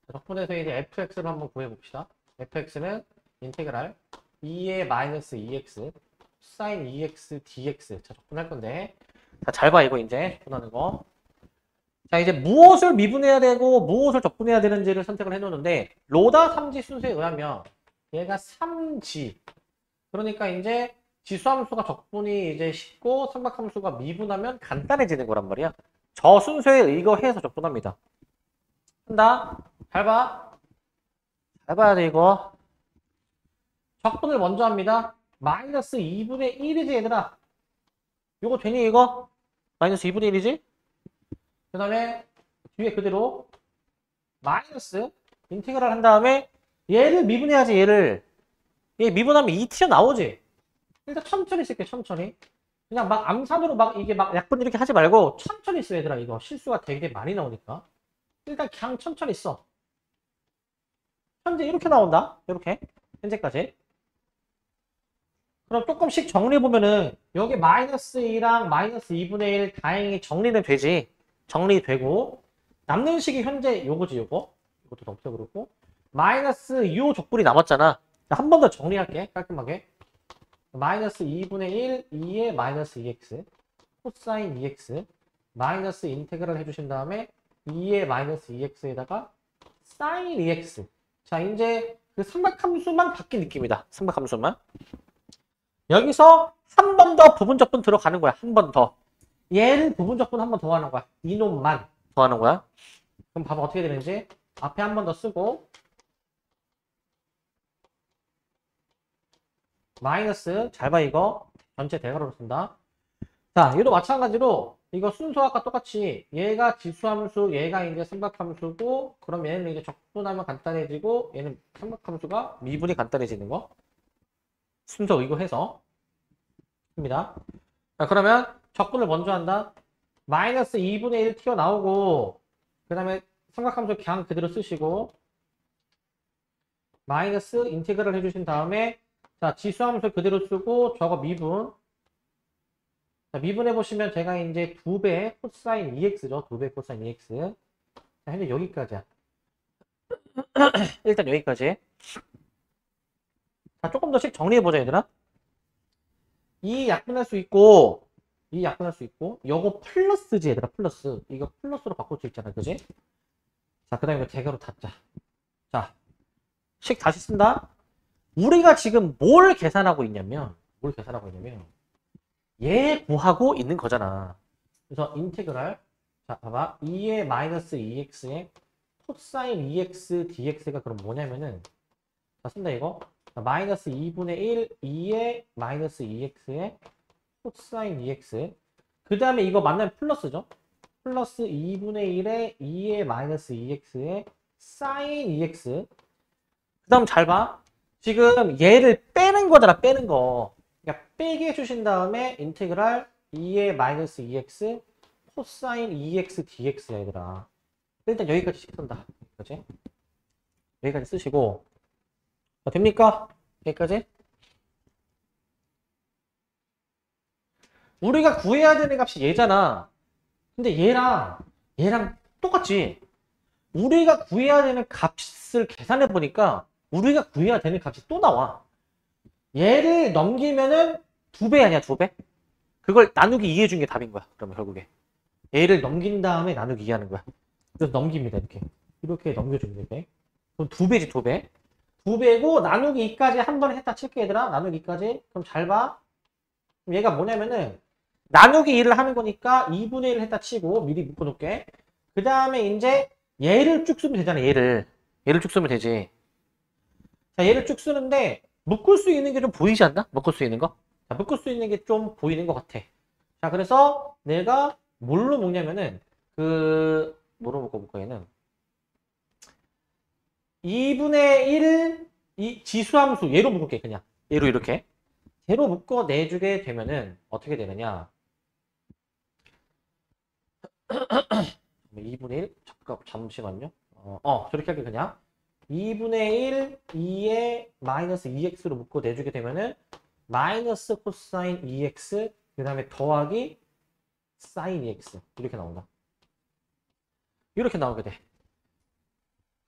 자, 적분해서 이제 fx를 한번 구해봅시다. fx는 인테그랄 2의 마이너스 2x 코사인 2x dx. 자, 적분할 건데. 자, 잘 봐, 이거 이제. 적분하는 거. 자, 이제 무엇을 미분해야 되고 무엇을 적분해야 되는지를 선택을 해놓는데 로다 3지 순서에 의하면 얘가 3지. 그러니까 이제 지수함수가 적분이 이제 쉽고 삼각함수가 미분하면 간단해지는 거란 말이야. 저 순서에 의거해서 적분합니다. 한다. 잘 봐. 잘 봐야 돼, 이거. 적분을 먼저 합니다. 마이너스 2분의 1이지, 얘들아. 이거 되니, 이거? 마이너스 2분의 1이지? 그 다음에 뒤에 그대로 마이너스 인테그랄 한 다음에 얘를 미분해야지. 얘 미분하면 2 튀어나오지. 일단 천천히 쓸게. 천천히. 그냥 막 암산으로 막 이게 막 약분 이렇게 하지 말고 천천히 써. 얘들아 이거 실수가 되게 많이 나오니까 일단 그냥 천천히 써. 현재 이렇게 나온다. 이렇게. 현재까지. 그럼 조금씩 정리해보면은 여기 마이너스 2랑 마이너스 2분의 1 다행히 정리는 되지. 정리되고 남는 식이 현재 요거지 요거. 이것도 넘쳐 그렇고 마이너스 2호 적분이 남았잖아. 한 번 더 정리할게 깔끔하게. 마이너스 2분의 1 2의 마이너스 2x 코사인 2x 마이너스 인테그랄 해주신 다음에 2의 마이너스 2x에다가 사인 2x. 자 이제 그 삼각함수만 바뀐 느낌이다. 삼각함수만. 여기서 한 번 더 부분적분 들어가는 거야. 한 번 더. 얘를 부분적분 한 번 더 하는 거야. 이놈만 더 하는 거야. 그럼 봐봐 어떻게 되는지. 앞에 한 번 더 쓰고 마이너스 잘 봐 이거 전체 대괄호로 쓴다. 자 얘도 마찬가지로 이거 순서 아까 똑같이 얘가 지수함수 얘가 이제 삼각함수고 그럼 얘는 이제 적분하면 간단해지고 얘는 삼각함수가 미분이 간단해지는 거 순서 이거 해서 입니다. 자, 그러면 적분을 먼저 한다. 마이너스 2분의 1 튀어나오고 그 다음에 삼각함수 그냥 그대로 쓰시고 마이너스 인테그랄 해주신 다음에 자 지수함수 그대로 쓰고 저거 미분. 자, 미분해 보시면 제가 이제 2배 코사인 2x죠. 2배 코사인 2x. 자, 현재 여기까지야. 일단 여기까지. 자, 조금 더씩 정리해 보자 얘들아. 이 약분할 수 있고 이 약분할 수 있고 요거 플러스지 얘들아. 플러스. 이거 플러스로 바꿀 수 있잖아. 그지? 자, 그 다음에 이거 대괄호 닫자. 자, 식 다시 쓴다. 우리가 지금 뭘 계산하고 있냐면 얘 구하고 있는 거잖아. 그래서 인테그랄 자 봐봐 2의 마이너스 2x의 코사인 2x dx가 그럼 뭐냐면은 자 쓴다 이거 자, 마이너스 2분의 1 2의 마이너스 2x의 코사인 2x 그 다음에 이거 만나면 플러스죠. 플러스 2분의 1의 2의 마이너스 2x의 사인 2x 그 다음 잘 봐. 지금 얘를 빼는 거잖아. 빼는 거. 그러니까 빼게 해주신 다음에 인테그랄 2의 마이너스 2x 코사인 2x dx야 얘들아. 일단 여기까지 쓴다. 여기까지 쓰시고 자, 됩니까? 여기까지? 우리가 구해야 되는 값이 얘잖아. 근데 얘랑 똑같지. 우리가 구해야 되는 값을 계산해 보니까 우리가 구해야 되는 값이 또 나와. 얘를 넘기면은 2배 아니야, 2배? 그걸 나누기 2 해준 게 답인 거야. 그러면 결국에. 얘를 넘긴 다음에 나누기 2 하는 거야. 그래서 넘깁니다, 이렇게. 이렇게 넘겨주면 돼. 그럼 2배지, 2배. 2배고 나누기 2까지 한 번에 했다 칠게, 얘들아. 나누기 2까지. 그럼 잘 봐. 그럼 얘가 뭐냐면은 나누기 2를 하는 거니까 2분의 1을 했다 치고 미리 묶어놓을게. 그 다음에 이제 얘를 쭉 쓰면 되잖아, 얘를 쭉 쓰면 되지. 자, 얘를 쭉 쓰는데 묶을 수 있는 게 좀 보이지 않나? 묶을 수 있는 거? 자, 묶을 수 있는 게 좀 보이는 것 같아. 자, 그래서 내가 뭘로 묶냐면은 뭐로 묶어볼까 얘는 2분의 1 이 지수함수 얘로 묶을게 그냥 얘로 이렇게 얘로 묶어 내주게 되면은 어떻게 되느냐 2분의 1 잠시만요. 저렇게 할게 그냥 2분의 1 2의 마이너스 2x로 묶어 내주게 되면은 마이너스 코사인 2x 그 다음에 더하기 사인 2x 이렇게 나온다. 이렇게 나오게 돼.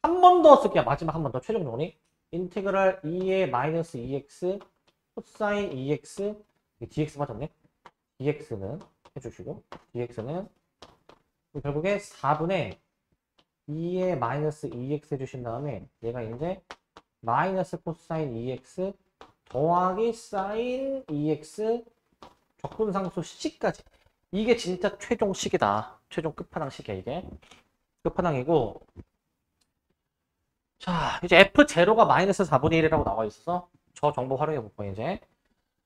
한 번 더 쓸게요. 마지막 한 번 더 최종 정리. 인테그랄 2의 마이너스 2x 코사인 2x dx 맞았네. dx는 해주시고 dx는 결국에 4분의 2의 마이너스 2x 해주신 다음에 얘가 이제 마이너스 코사인 2x 더하기 사인 2x 적분상수 c까지 이게 진짜 최종 식이다. 최종 끝판왕 식이야 이게. 끝판왕이고 자 이제 f0가 마이너스 4분의 1이라고 나와 있어서 저 정보 활용해 볼 거예요 이제.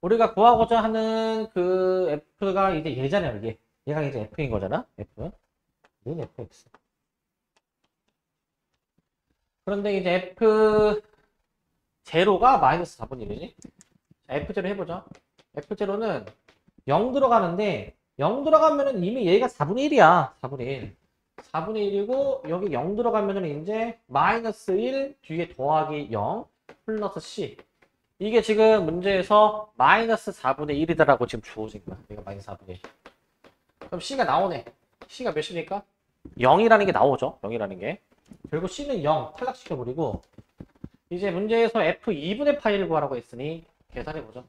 우리가 구하고자 하는 그 f가 이제 얘잖아요 이게. 얘가 이제 f인 거잖아. f. 얘는 fx. 그런데 이제 f0가 마이너스 4분의 1이지. f0 해보자. f0는 0 들어가는데 0 들어가면은 이미 얘가 4분의 1이야. 4분의 1. 4분의 1이고 여기 0 들어가면은 이제 마이너스 1 뒤에 더하기 0 플러스 C. 이게 지금 문제에서 마이너스 4분의 1이다라고 지금 주어진 거야. 이거 마이너스 4분의 1. 그럼 C가 나오네. C가 몇입니까? 0이라는 게 나오죠. 0이라는 게. 그리고 C는 0 탈락시켜버리고 이제 문제에서 F 2분의 파이를 구하라고 했으니 계산해보죠.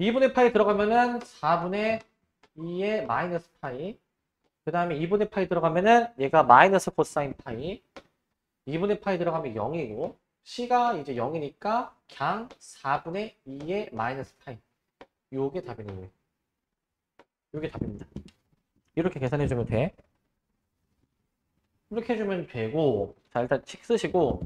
2분의 파이 들어가면은 4분의 2의 마이너스 파이. 그 다음에 2분의 파이 들어가면은 얘가 마이너스 코사인 파이. 2분의 파이 들어가면 0이고 C가 이제 0이니까 그냥 4분의 2의 마이너스 파이. 요게 답이네요. 요게 답입니다. 이렇게 계산해주면 돼. 이렇게 해주면 되고, 자, 일단 칙 쓰시고,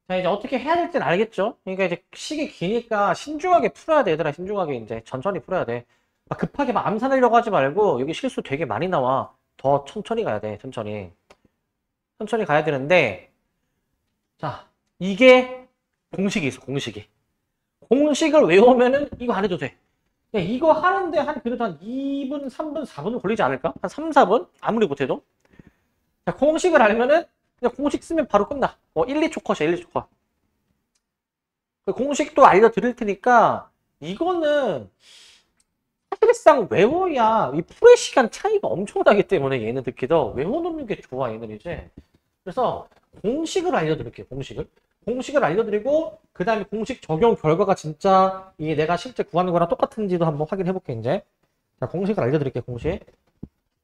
자, 이제 어떻게 해야 될지는 알겠죠? 그러니까 이제 식이 기니까 신중하게 풀어야 돼, 얘들아. 신중하게 이제 천천히 풀어야 돼. 막 급하게 막 암산하려고 하지 말고, 여기 실수 되게 많이 나와. 더 천천히 가야 돼, 천천히. 천천히 가야 되는데, 자, 이게 공식이 있어, 공식이. 공식을 외우면은 이거 안 해도 돼. 이거 하는데 그래도 한 2분, 3분, 4분은 걸리지 않을까? 한 3, 4분? 아무리 못해도. 자, 공식을 알면은 그냥 공식 쓰면 바로 끝나. 1, 2초 컷이야, 1, 2초 컷. 그 공식도 알려드릴 테니까 이거는 사실상 외워야 이 풀의 시간 차이가 엄청나기 때문에 얘는 특히 더 외워놓는 게 좋아, 얘는 이제. 그래서 공식을 알려드릴게요, 공식을. 공식을 알려드리고 그 다음에 공식 적용 결과가 진짜 이게 내가 실제 구하는 거랑 똑같은지도 한번 확인해 볼게 이제. 자, 공식을 알려드릴게요.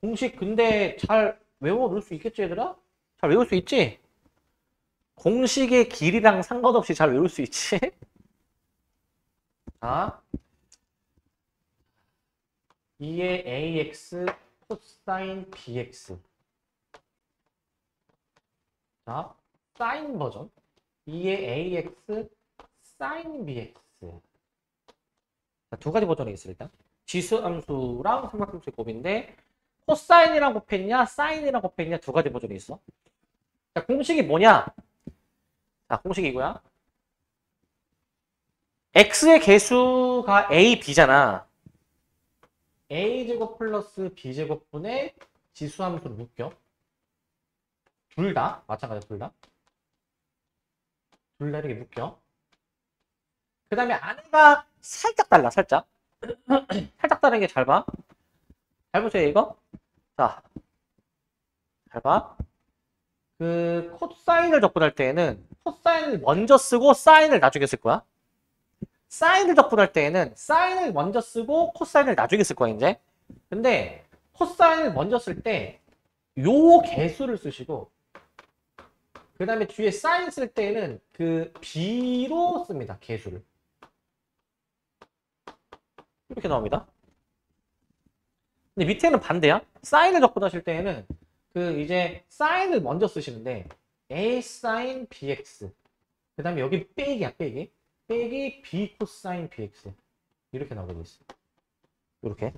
공식 근데 잘 외워 놓을 수 있겠지 얘들아? 잘 외울 수 있지? 공식의 길이랑 상관없이 잘 외울 수 있지? 자, 2의 ax 코사인 bx. 자, 사인 버전. 2의 ax sin bx. 자, 두 가지 버전이 있어 일단. 지수함수랑 삼각함수의 곱인데 코사인이랑 곱했냐 사인이랑 곱했냐 두 가지 버전이 있어. 자, 공식이 뭐냐? 자, 공식이 이거야. x의 개수가 a, b잖아. a제곱 플러스 b제곱분의 지수함수를 묶여. 둘 다 마찬가지야, 둘 다. 둘 다 이렇게 묶여. 그 다음에 안에가 살짝 달라, 살짝. 살짝 다른 게 잘 봐. 잘 보세요, 이거. 자, 잘 봐. 그 코사인을 접근할 때에는 코사인을 먼저 쓰고 사인을 나중에 쓸 거야. 사인을 접근할 때에는 사인을 먼저 쓰고 코사인을 나중에 쓸 거야, 이제. 근데 코사인을 먼저 쓸 때 요 개수를 쓰시고 그 다음에 뒤에 사인 쓸 때에는 그 b로 씁니다, 개수를. 이렇게 나옵니다. 근데 밑에는 반대야. 사인을 접근하실 때에는 그 이제 사인을 먼저 쓰시는데 a sin bx. 그 다음에 여기 빼기야, 빼기. 빼기 b 코사인 bx. 이렇게 나오게 돼 있어. 이렇게.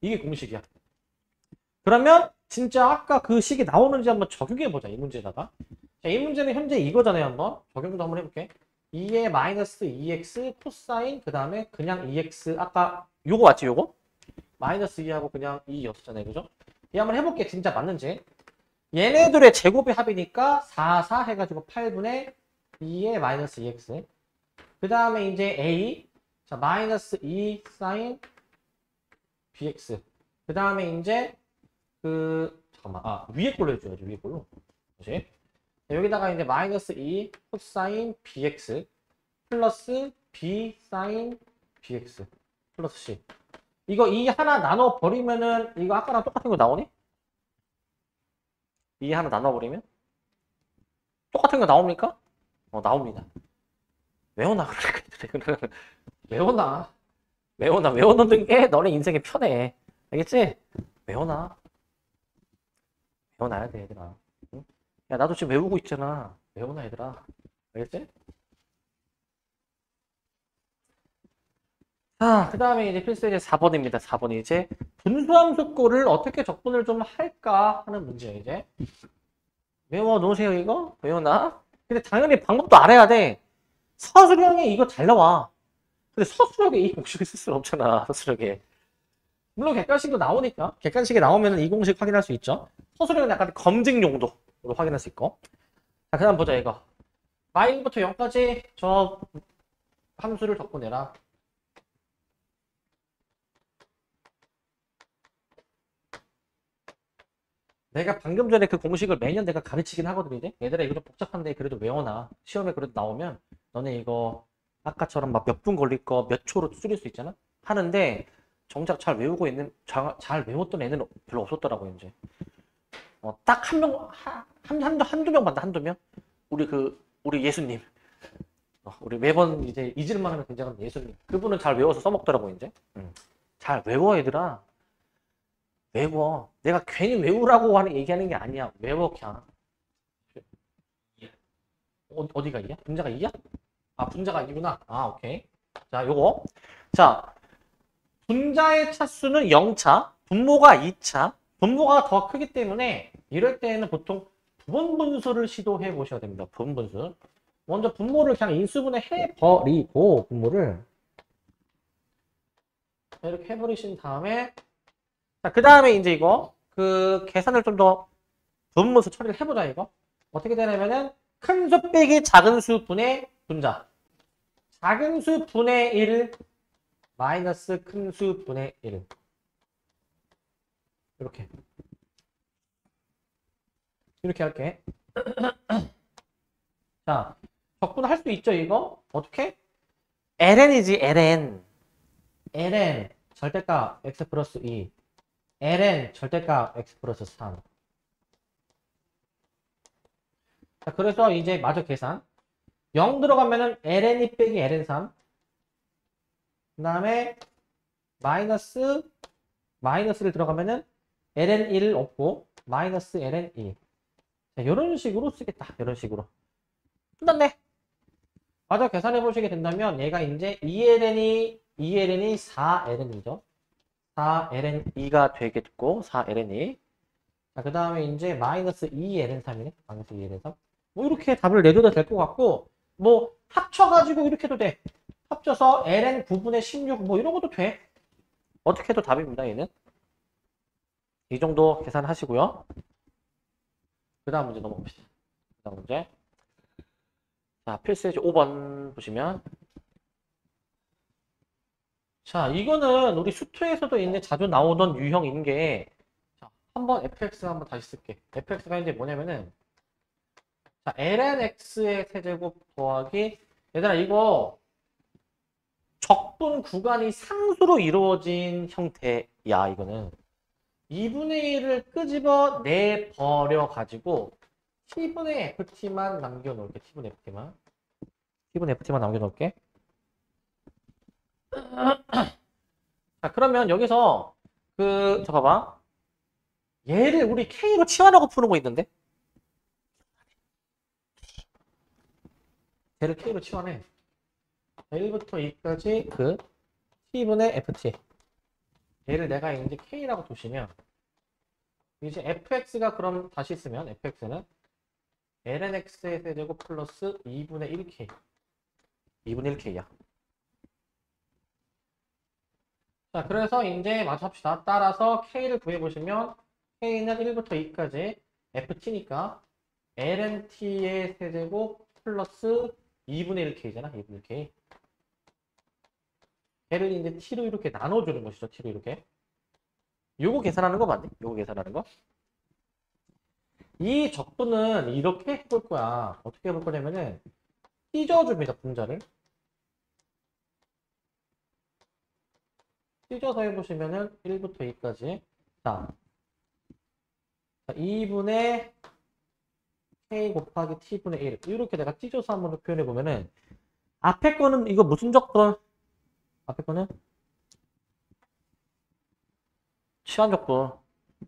이게 공식이야. 그러면 진짜 아까 그 식이 나오는지 한번 적용해 보자, 이 문제다가. 자, 이 문제는 현재 이거잖아요. 한번 적용도 한번 해볼게. 2의 마이너스 2x 코사인 그 다음에 그냥 2x 아까 요거 맞지, 요거? 마이너스 2하고 그냥 2였잖아요, 그죠? 이 한번 해볼게, 진짜 맞는지. 얘네들의 제곱의 합이니까 4, 4 해가지고 8분의 2의 마이너스 2x. 그 다음에 이제 a, 자, 마이너스 2 사인 bx. 그 다음에 이제 잠깐만, 위에 걸로 해줘야지, 위에 걸로. 그렇지? 여기다가 이제 마이너스 2 코사인 bx 플러스 b 사인 bx 플러스 c. 이거 이 하나 나눠 버리면은 이거 아까랑 똑같은 거 나오니? 이 하나 나눠 버리면 똑같은 거 나옵니까? 나옵니다. 외워놔. 그래. 외워놔. 외워놓는 게 너네 인생에 편해. 알겠지? 외워놔. 외워놔야 돼, 얘들아. 응? 야, 나도 지금 외우고 있잖아. 외워놔, 얘들아. 알겠지? 자, 그 다음에 이제 필수 이제 4번입니다. 4번이 이제 분수함수꼴을 어떻게 적분을 좀 할까 하는 문제예요, 이제. 외워 놓으세요, 이거? 외워놔. 근데 당연히 방법도 알아야 돼. 서술형에 이거 잘 나와. 근데 서술형에 이 공식을 쓸 수는 없잖아, 서술형에. 물론 객관식도 나오니까 객관식이 나오면 이 공식 확인할 수 있죠. 서술형은 약간 검증 용도로 확인할 수 있고. 자, 그 다음 보자 이거. 마이너스부터 0까지 저 함수를 적분해라. 내가 방금 전에 그 공식을 매년 내가 가르치긴 하거든 이제. 얘들아 이거 좀 복잡한데 그래도 외워놔. 시험에 그래도 나오면 너네 이거 아까처럼 막 몇 분 걸릴 거 몇 초로 줄일 수 있잖아. 하는데 정작 잘 외우고 있는 잘 외웠던 애는 별로 없었더라고 이제. 딱 한 명, 한두 명 봤다, 한두 명. 우리 예수님. 우리 매번 이제 잊을만 하면 굉장한 예수님. 그분은 잘 외워서 써먹더라고 이제. 잘 외워 얘들아. 외워. 내가 괜히 외우라고 얘기하는 게 아니야. 외워 그냥. 어디가 2야? 분자가 2야? 아, 분자가 2구나. 아, 오케이. 자, 요거. 자, 분자의 차수는 0차, 분모가 2차. 분모가 더 크기 때문에 이럴 때는 보통 부분분수를 시도해 보셔야 됩니다. 부분분수. 먼저 분모를 그냥 인수분해 해버리고 분모를 이렇게 해버리신 다음에 자, 그 다음에 이제 이거 그 계산을 좀 더 분모수 처리를 해보자 이거. 어떻게 되냐면은 큰 수 빼기 작은 수 분의 분자. 작은 수 분의 1 마이너스 큰 수 분의 1. 이렇게 할게. 자, 적분할 수 있죠 이거? 어떻게? ln이지 ln. ln 절대값 x 플러스 2. ln 절대값 x 플러스 3. 자, 그래서 이제 마저 계산. 0 들어가면은 ln2 빼기 ln3. 그 다음에 마이너스를 들어가면은 ln1 없고 마이너스 ln2. 자, 이런 식으로 쓰겠다. 이런 식으로. 끝났네. 마저 계산해 보시게 된다면 얘가 이제 2ln이 4ln이죠. 4ln2가 되겠고 4ln2. 자, 그 다음에 이제 마이너스 2ln3이네. 마이너스 2ln3. 뭐 이렇게 답을 내줘도 될 것 같고 뭐 합쳐가지고 이렇게 해도 돼. 합쳐서 ln 9분의 16 뭐 이런 것도 돼. 어떻게 해도 답입니다. 얘는. 이 정도 계산하시고요. 그 다음 문제 넘어갑시다. 그 다음 문제. 자, 필수예제 5번 보시면 자, 이거는 우리 수투에서도 이제 자주 나오던 유형인 게 자, 한번 fx 한번 다시 쓸게. fx가 이제 뭐냐면은 자, lnx의 세제곱 더하기 얘들아 이거 적분 구간이 상수로 이루어진 형태야. 이거는 2분의 1을 끄집어 내버려 가지고 t분의 ft만 남겨놓을게. t분의 ft만 남겨놓을게. 자, 그러면 여기서 봐봐. 얘를 우리 k로 치환하고 푸는 거 있는데? 얘를 k로 치환해. 1부터 2까지 t분의 ft. 얘를 내가 이제 k라고 두시면 이제 fx가 그럼 다시 쓰면 fx는 lnx의 세제곱 플러스 2분의 1k. 2분의 1k야. 자, 그래서 이제 마저 합시다. 따라서 k를 구해보시면 k는 1부터 2까지 ft니까 lnt의 세제곱 플러스 2분의 1k잖아. 2분의 1k. 얘를 이제 t로 이렇게 나눠주는 것이죠. t로 이렇게. 요거 계산하는 거 맞네? 요거 계산하는 거. 이 적분은 이렇게 해볼 거야. 어떻게 해볼 거냐면은 찢어줍니다. 분자를. 찢어서 해보시면은 1부터 2까지. 자, 2분의 k 곱하기 t분의 1. 이렇게 내가 찢어서 한번 표현해보면은 앞에 거는 이거 무슨 적분? 앞에 거는 치환 적분.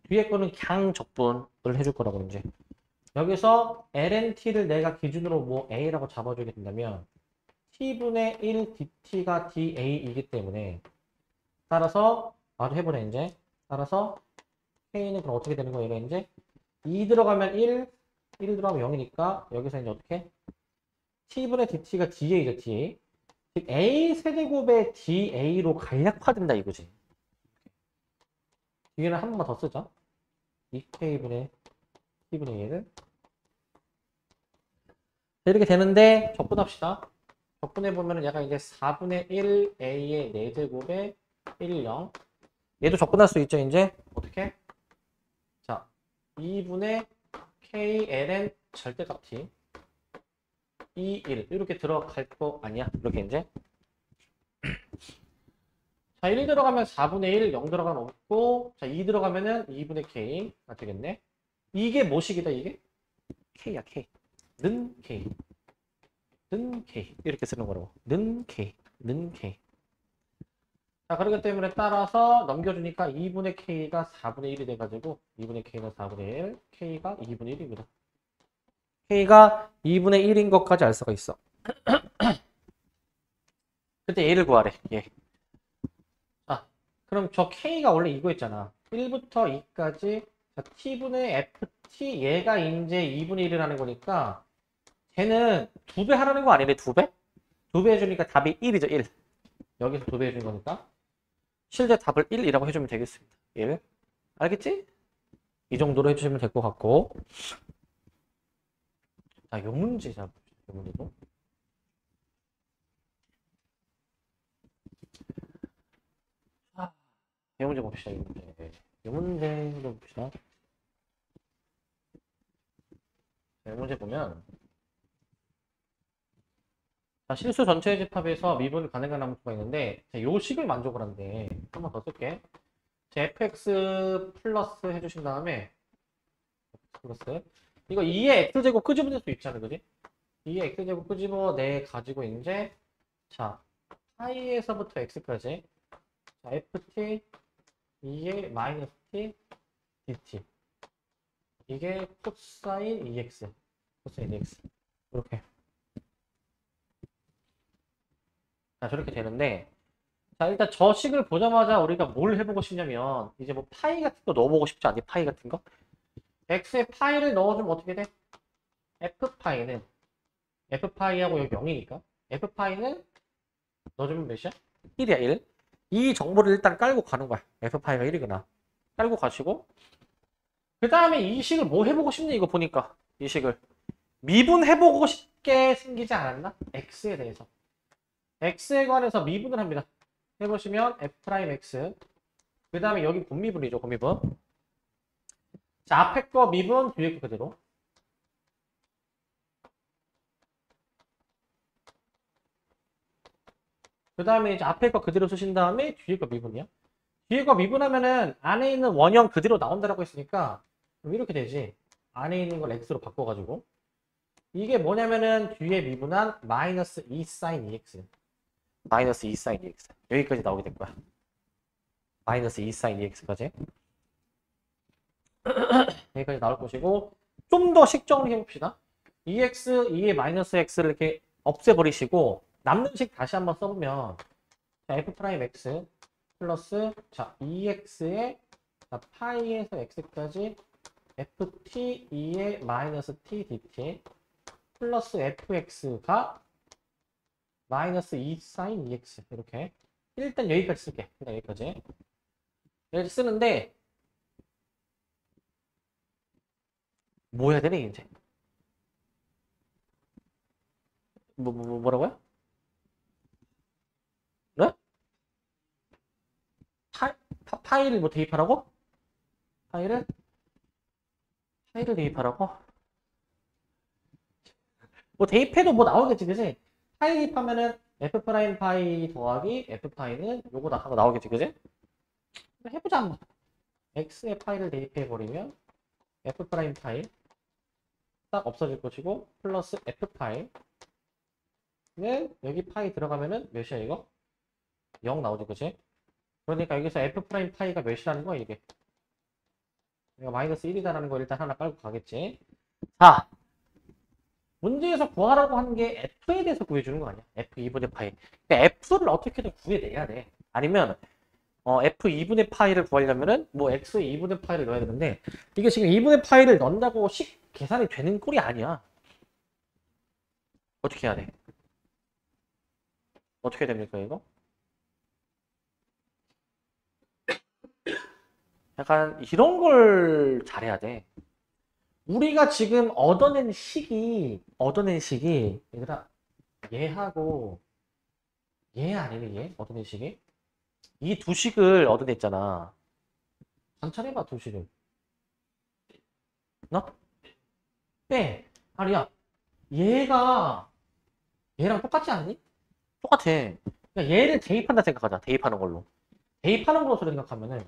뒤에 거는 그냥 적분을 해줄 거라고 이제. 여기서 lnt를 내가 기준으로 뭐 a라고 잡아주게 된다면 t분의 1 dt가 da이기 때문에 따라서 바로 해보네 이제. 따라서 k는 그럼 어떻게 되는 거예요? 이제 2 들어가면 1 들어가면 0이니까 여기서 이제 어떻게? t분의 dt가 da죠, da. 즉 a 세제곱의 da로 간략화된다 이거지. 뒤에는 한 번만 더 쓰죠. 2k분의 t분의 1. 이렇게 되는데 적분합시다. 적분해보면 얘가 이제 4분의 1 a의 4제곱에 1, 0. 얘도 적분할 수 있죠, 이제. 어떻게? 자, 2분의 kln 절대값 t 2, 1 이렇게 들어갈 거 아니야? 이렇게 이제. 자, 1 들어가면 4분의 1, 0 들어가면 없고, 자, 2 들어가면은 2분의 k가 되겠네. 이게 뭐식이다, 이게? k야, k. 는 k. 는 k. 이렇게 쓰는 거라고. 는 k. 는 k. 자, 그렇기 때문에 따라서 넘겨주니까 2분의 k가 4분의 1이 돼가지고 2분의 k가 4분의 1, k가 2분의 1입니다. k가 2분의 1인 것까지 알 수가 있어. 그때 얘를 구하래. 얘. 자, 그럼 저 k가 원래 이거였잖아. 1부터 2까지 자, t분의 ft 얘가 이제 2분의 1을 하는 거니까 쟤는 2배 하라는 거 아니네? 2배? 2배 해주니까 답이 1이죠. 1. 여기서 2배 해준 거니까 실제 답을 1이라고 해주면 되겠습니다. 1. 알겠지? 이 정도로 해주시면 될 것 같고. 자, 요 문제 잡읍시다. 요 문제도. 아, 이 문제 봅시다. 이 문제. 이 문제도 봅시다. 이 문제 보면 자, 실수 전체 집합에서 미분을 가능한 함수가 있는데 자, 요 식을 만족을 한대. 한 번 더 쓸게. 자, fx 플러스 해주신 다음에 플러스 이거 2의 x제곱 끄집어낼 수 있잖아, 그지? 2의 x제곱 끄집어내 가지고 이제 자, 파이에서부터 x까지 자, ft 2의 마이너스 t dt 이게 코사인 2x 코사인 2x 이렇게 자, 저렇게 되는데 자, 일단 저 식을 보자마자 우리가 뭘 해보고 싶냐면 이제 뭐 파이 같은 거 넣어보고 싶지 않니? 파이 같은 거? x에 파이를 넣어주면 어떻게 돼? f파이는 f파이하고 여기 0이니까 f파이는 넣어주면 몇이야? 1이야 1. 이 정보를 일단 깔고 가는 거야. f파이가 1이구나. 깔고 가시고 그 다음에 이 식을 뭐 해보고 싶니? 이거 보니까 이 식을 미분해보고 싶게 생기지 않았나? x에 대해서 x에 관해서 미분을 합니다. 해보시면 f'x 그 다음에 여기 곱미분이죠. 곱미분. 자, 앞에 거 미분, 뒤에 거 그대로. 그 다음에 이제 앞에 거 그대로 쓰신 다음에 뒤에 거 미분이야. 뒤에 거 미분하면은 안에 있는 원형 그대로 나온다라고 했으니까 그럼 이렇게 되지. 안에 있는 걸 x로 바꿔가지고. 이게 뭐냐면은 뒤에 미분한 마이너스 2 sin 2x. 마이너스 2 sin 2x. 여기까지 나오게 될 거야. 마이너스 2 sin 2x까지. 여기까지 나올 것이고 좀 더 식정을 해봅시다. 2x, 2의 마이너스 x를 이렇게 없애버리시고 남는 식 다시 한번 써보면 자, f'x 플러스 자 2x의 자, 파이에서 x까지 ft 2의 마이너스 t dt 플러스 fx가 마이너스 2 sin 2x 이렇게 일단 여기까지 쓸게. 일단 여기까지 여기 쓰는데 뭐 해야 되네 이제 뭐라고요? 네? 파일을 뭐 대입하라고? 파일을? 파일을 대입하라고? 뭐 대입해도 뭐 나오겠지, 그지? 파일 대입하면은 f 프라임 파이 더하기 f 파이는 요거 하고 나오겠지, 그지? 해보자 한번. x의 파이를 대입해버리면 f 프라임 파이 딱 없어질 것이고 플러스 f 파이는 여기 파이 들어가면은 몇이야 이거? 0 나오지, 그지? 그러니까 여기서 f 프라임 파이가 몇이라는 거야 이게? 이거 마이너스 1이다라는 거 일단 하나 깔고 가겠지. 자, 문제에서 구하라고 하는 게 f에 대해서 구해주는 거 아니야? f2분의 파이. 그러니까 f를 어떻게든 구해내야 돼. 아니면 f2분의 파이를 구하려면은 뭐 x의 2분의 파이를 넣어야 되는데 이게 지금 2분의 파이를 넣는다고 계산이 되는 꼴이 아니야. 어떻게 해야 돼? 어떻게 됩니까 이거? 약간 이런 걸 잘해야 돼. 우리가 지금 얻어낸 식이 얘들아 얘하고 얘 아니니 얘? 얻어낸 식이? 이 두 식을 얻어냈잖아. 관찰해봐 두 식을. 너? 빼. 아니야. 얘가 얘랑 똑같지 않니? 똑같아. 그러니까 얘를 대입한다 생각하자. 대입하는 걸로. 대입하는 걸로 생각하면은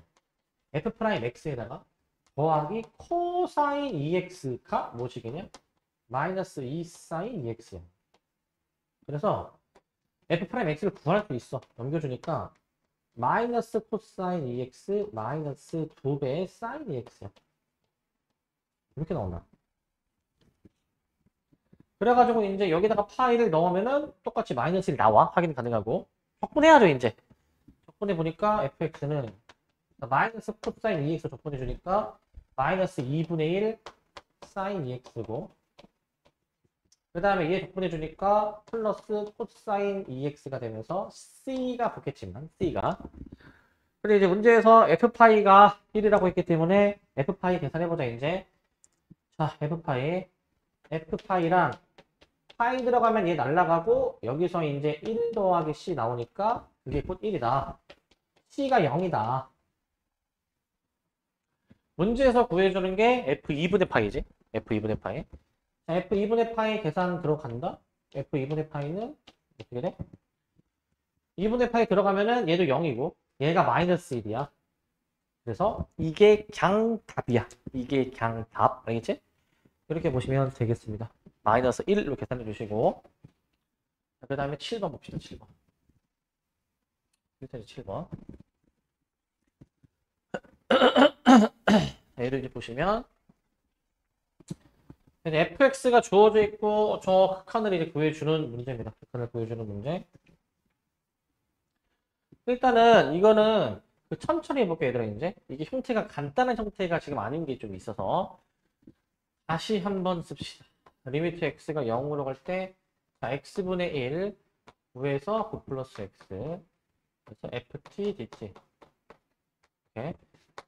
f'x에다가 더하기 코사인 2x가 무엇이겠냐? 마이너스 2사인 2x야. 그래서 f'x를 구할 수 있어. 넘겨주니까 마이너스 코사인 2x 마이너스 2배의 사인 2x야. 이렇게 나온다. 그래가지고 이제 여기다가 파이를 넣으면은 똑같이 마이너스 1 나와. 확인 가능하고. 적분해야죠, 이제. 적분해 보니까 fx는 마이너스 코사인 2x 적분해 주니까 마이너스 2분의 1 사인 2x고 그 다음에 얘 적분해 주니까 플러스 코사인 2x가 되면서 c가 붙겠지만 c가 근데 이제 문제에서 f파이가 1이라고 했기 때문에 f파이 계산해보자 이제. 자, f파이랑 파이 들어가면 얘 날라가고 여기서 이제 1 더하기 c 나오니까 그게 곧 1이다. c가 0이다. 문제에서 구해주는 게 f2분의 파이지. f2분의 파이. 자, f2분의 파이 계산 들어간다. f2분의 파이는 어떻게 돼? 2분의 파이 들어가면은 얘도 0이고 얘가 마이너스 1이야. 그래서 이게 그냥 답이야. 이게 그냥 답. 알겠지? 이렇게 보시면 되겠습니다. 마이너스 1로 계산해 주시고 그 다음에 7번 봅시다. 7번. 1타지 7번. 얘를 이제 보시면 fx가 주어져 있고 저 극한을 이제 구해주는 문제입니다. 극한을 구해주는 문제. 일단은 이거는 천천히 해볼게요, 얘들아. 이제 이게 형태가 간단한 형태가 지금 아닌 게 좀 있어서 다시 한번 씁시다. 리미트 x가 0으로 갈 때 x분의 1 9에서 9 플러스 x 그래서 ft dt 이렇게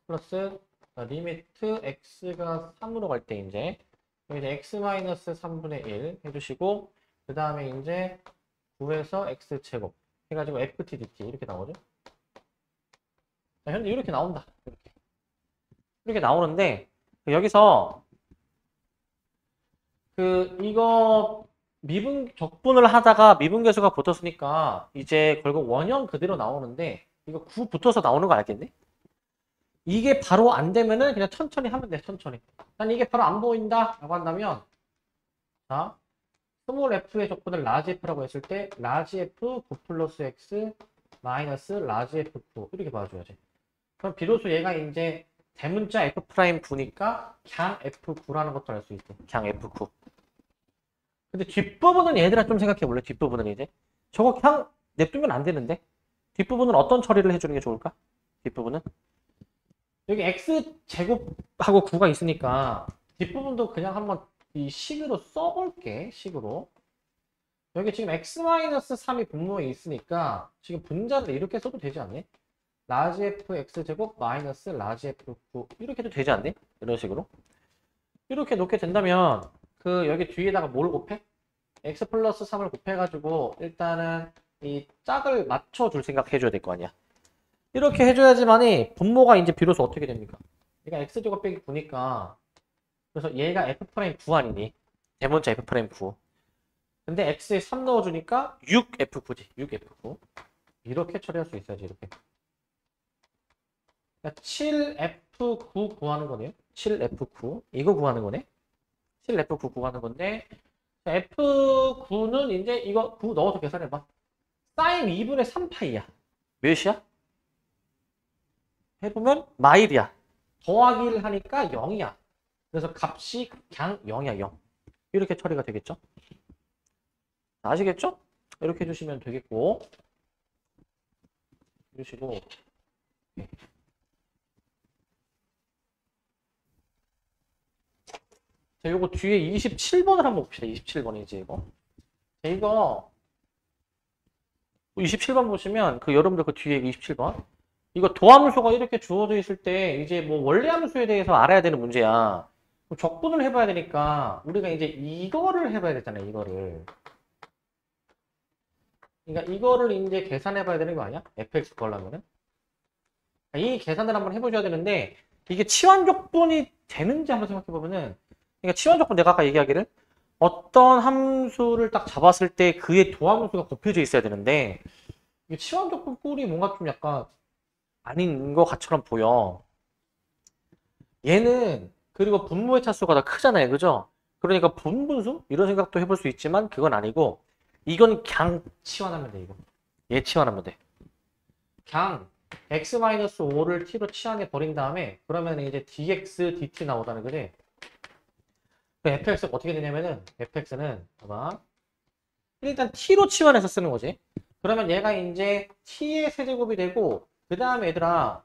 플러스 리미트 x가 3으로 갈 때 이제 x 마이너스 3분의 1 해주시고 그 다음에 이제 9에서 x 제곱 해가지고 ft dt 이렇게 나오죠. 자, 현재 이렇게 나온다. 이렇게 나오는데 여기서 이거 미분 적분을 하다가 미분계수가 붙었으니까 이제 결국 원형 그대로 나오는데 이거 9 붙어서 나오는 거 알겠네? 이게 바로 안 되면은 그냥 천천히 하면 돼. 천천히. 난 이게 바로 안 보인다 라고 한다면 자 스몰 f의 적분을 라지 f라고 했을 때 라지 f 9 플러스 x 마이너스 라지 f9 이렇게 봐줘야지. 그럼 비로소 얘가 이제 대문자 f'9니까 그냥 f9라는 것도 알 수 있대. 그냥 f9. 근데 뒷부분은 얘들아 좀 생각해 볼래? 뒷부분은 이제 저거 그냥 냅두면 안 되는데 뒷부분은 어떤 처리를 해주는 게 좋을까? 뒷부분은 여기 x제곱하고 9가 있으니까 뒷부분도 그냥 한번 이 식으로 써볼게. 식으로 여기 지금 x-3이 분모에 있으니까 지금 분자를 이렇게 써도 되지 않니? 라지 f x제곱 마이너스 라지 f9 이렇게 해도 되지 않니? 이런 식으로 이렇게 놓게 된다면 여기 뒤에다가 뭘 곱해? x 플러스 3을 곱해가지고 일단은 이 짝을 맞춰줄 생각 해줘야 될 거 아니야. 이렇게 해줘야지만이 분모가 이제 비로소 어떻게 됩니까? 얘가 x제곱 빼기 9니까 그래서 얘가 f'9 아니니? 대문자 f'9 근데 x에 3 넣어주니까 6f9지. 6f9 이렇게 처리할 수 있어야지. 이렇게 그러니까 7f9 구하는 거네요. 7f9 이거 구하는 거네. 7f9 구하는 건데 f9는 이제 이거 9 넣어서 계산해봐. 사인 2분의 3파이야. 몇이야? 해보면 마일이야. 더하기를 하니까 0이야. 그래서 값이 그냥 0이야. 0. 이렇게 처리가 되겠죠? 아시겠죠? 이렇게 해주시면 되겠고 해주시고 자, 요거 뒤에 27번을 한번 봅시다. 27번이지 이거. 자, 이거 27번 보시면 여러분들 뒤에 27번 이거 도함수가 이렇게 주어져 있을 때 이제 뭐 원리 함수에 대해서 알아야 되는 문제야. 그럼 적분을 해봐야 되니까 우리가 이제 이거를 해봐야 되잖아요. 이거를. 그러니까 이거를 이제 계산해봐야 되는 거 아니야? fx 구하려면은. 이 계산을 한번 해보셔야 되는데 이게 치환적분이 되는지 한번 생각해보면은, 그러니까 치환적분 내가 아까 얘기하기를 어떤 함수를 딱 잡았을 때 그의 도함수가 곱해져 있어야 되는데 이게 치환적분 꼴이 뭔가 좀 약간 아닌 것처럼 보여. 얘는 그리고 분모의 차수가 더 크잖아요. 그죠? 그러니까 분분수? 이런 생각도 해볼 수 있지만 그건 아니고 이건 그냥 치환하면 돼. 이거 얘 치환하면 돼. 그냥 x-5를 t로 치환해 버린 다음에 그러면 이제 dx, dt 나오다는 거지. fx가 어떻게 되냐면은 fx는 봐봐. 일단 t로 치환해서 쓰는 거지. 그러면 얘가 이제 t의 세제곱이 되고 그 다음에 얘들아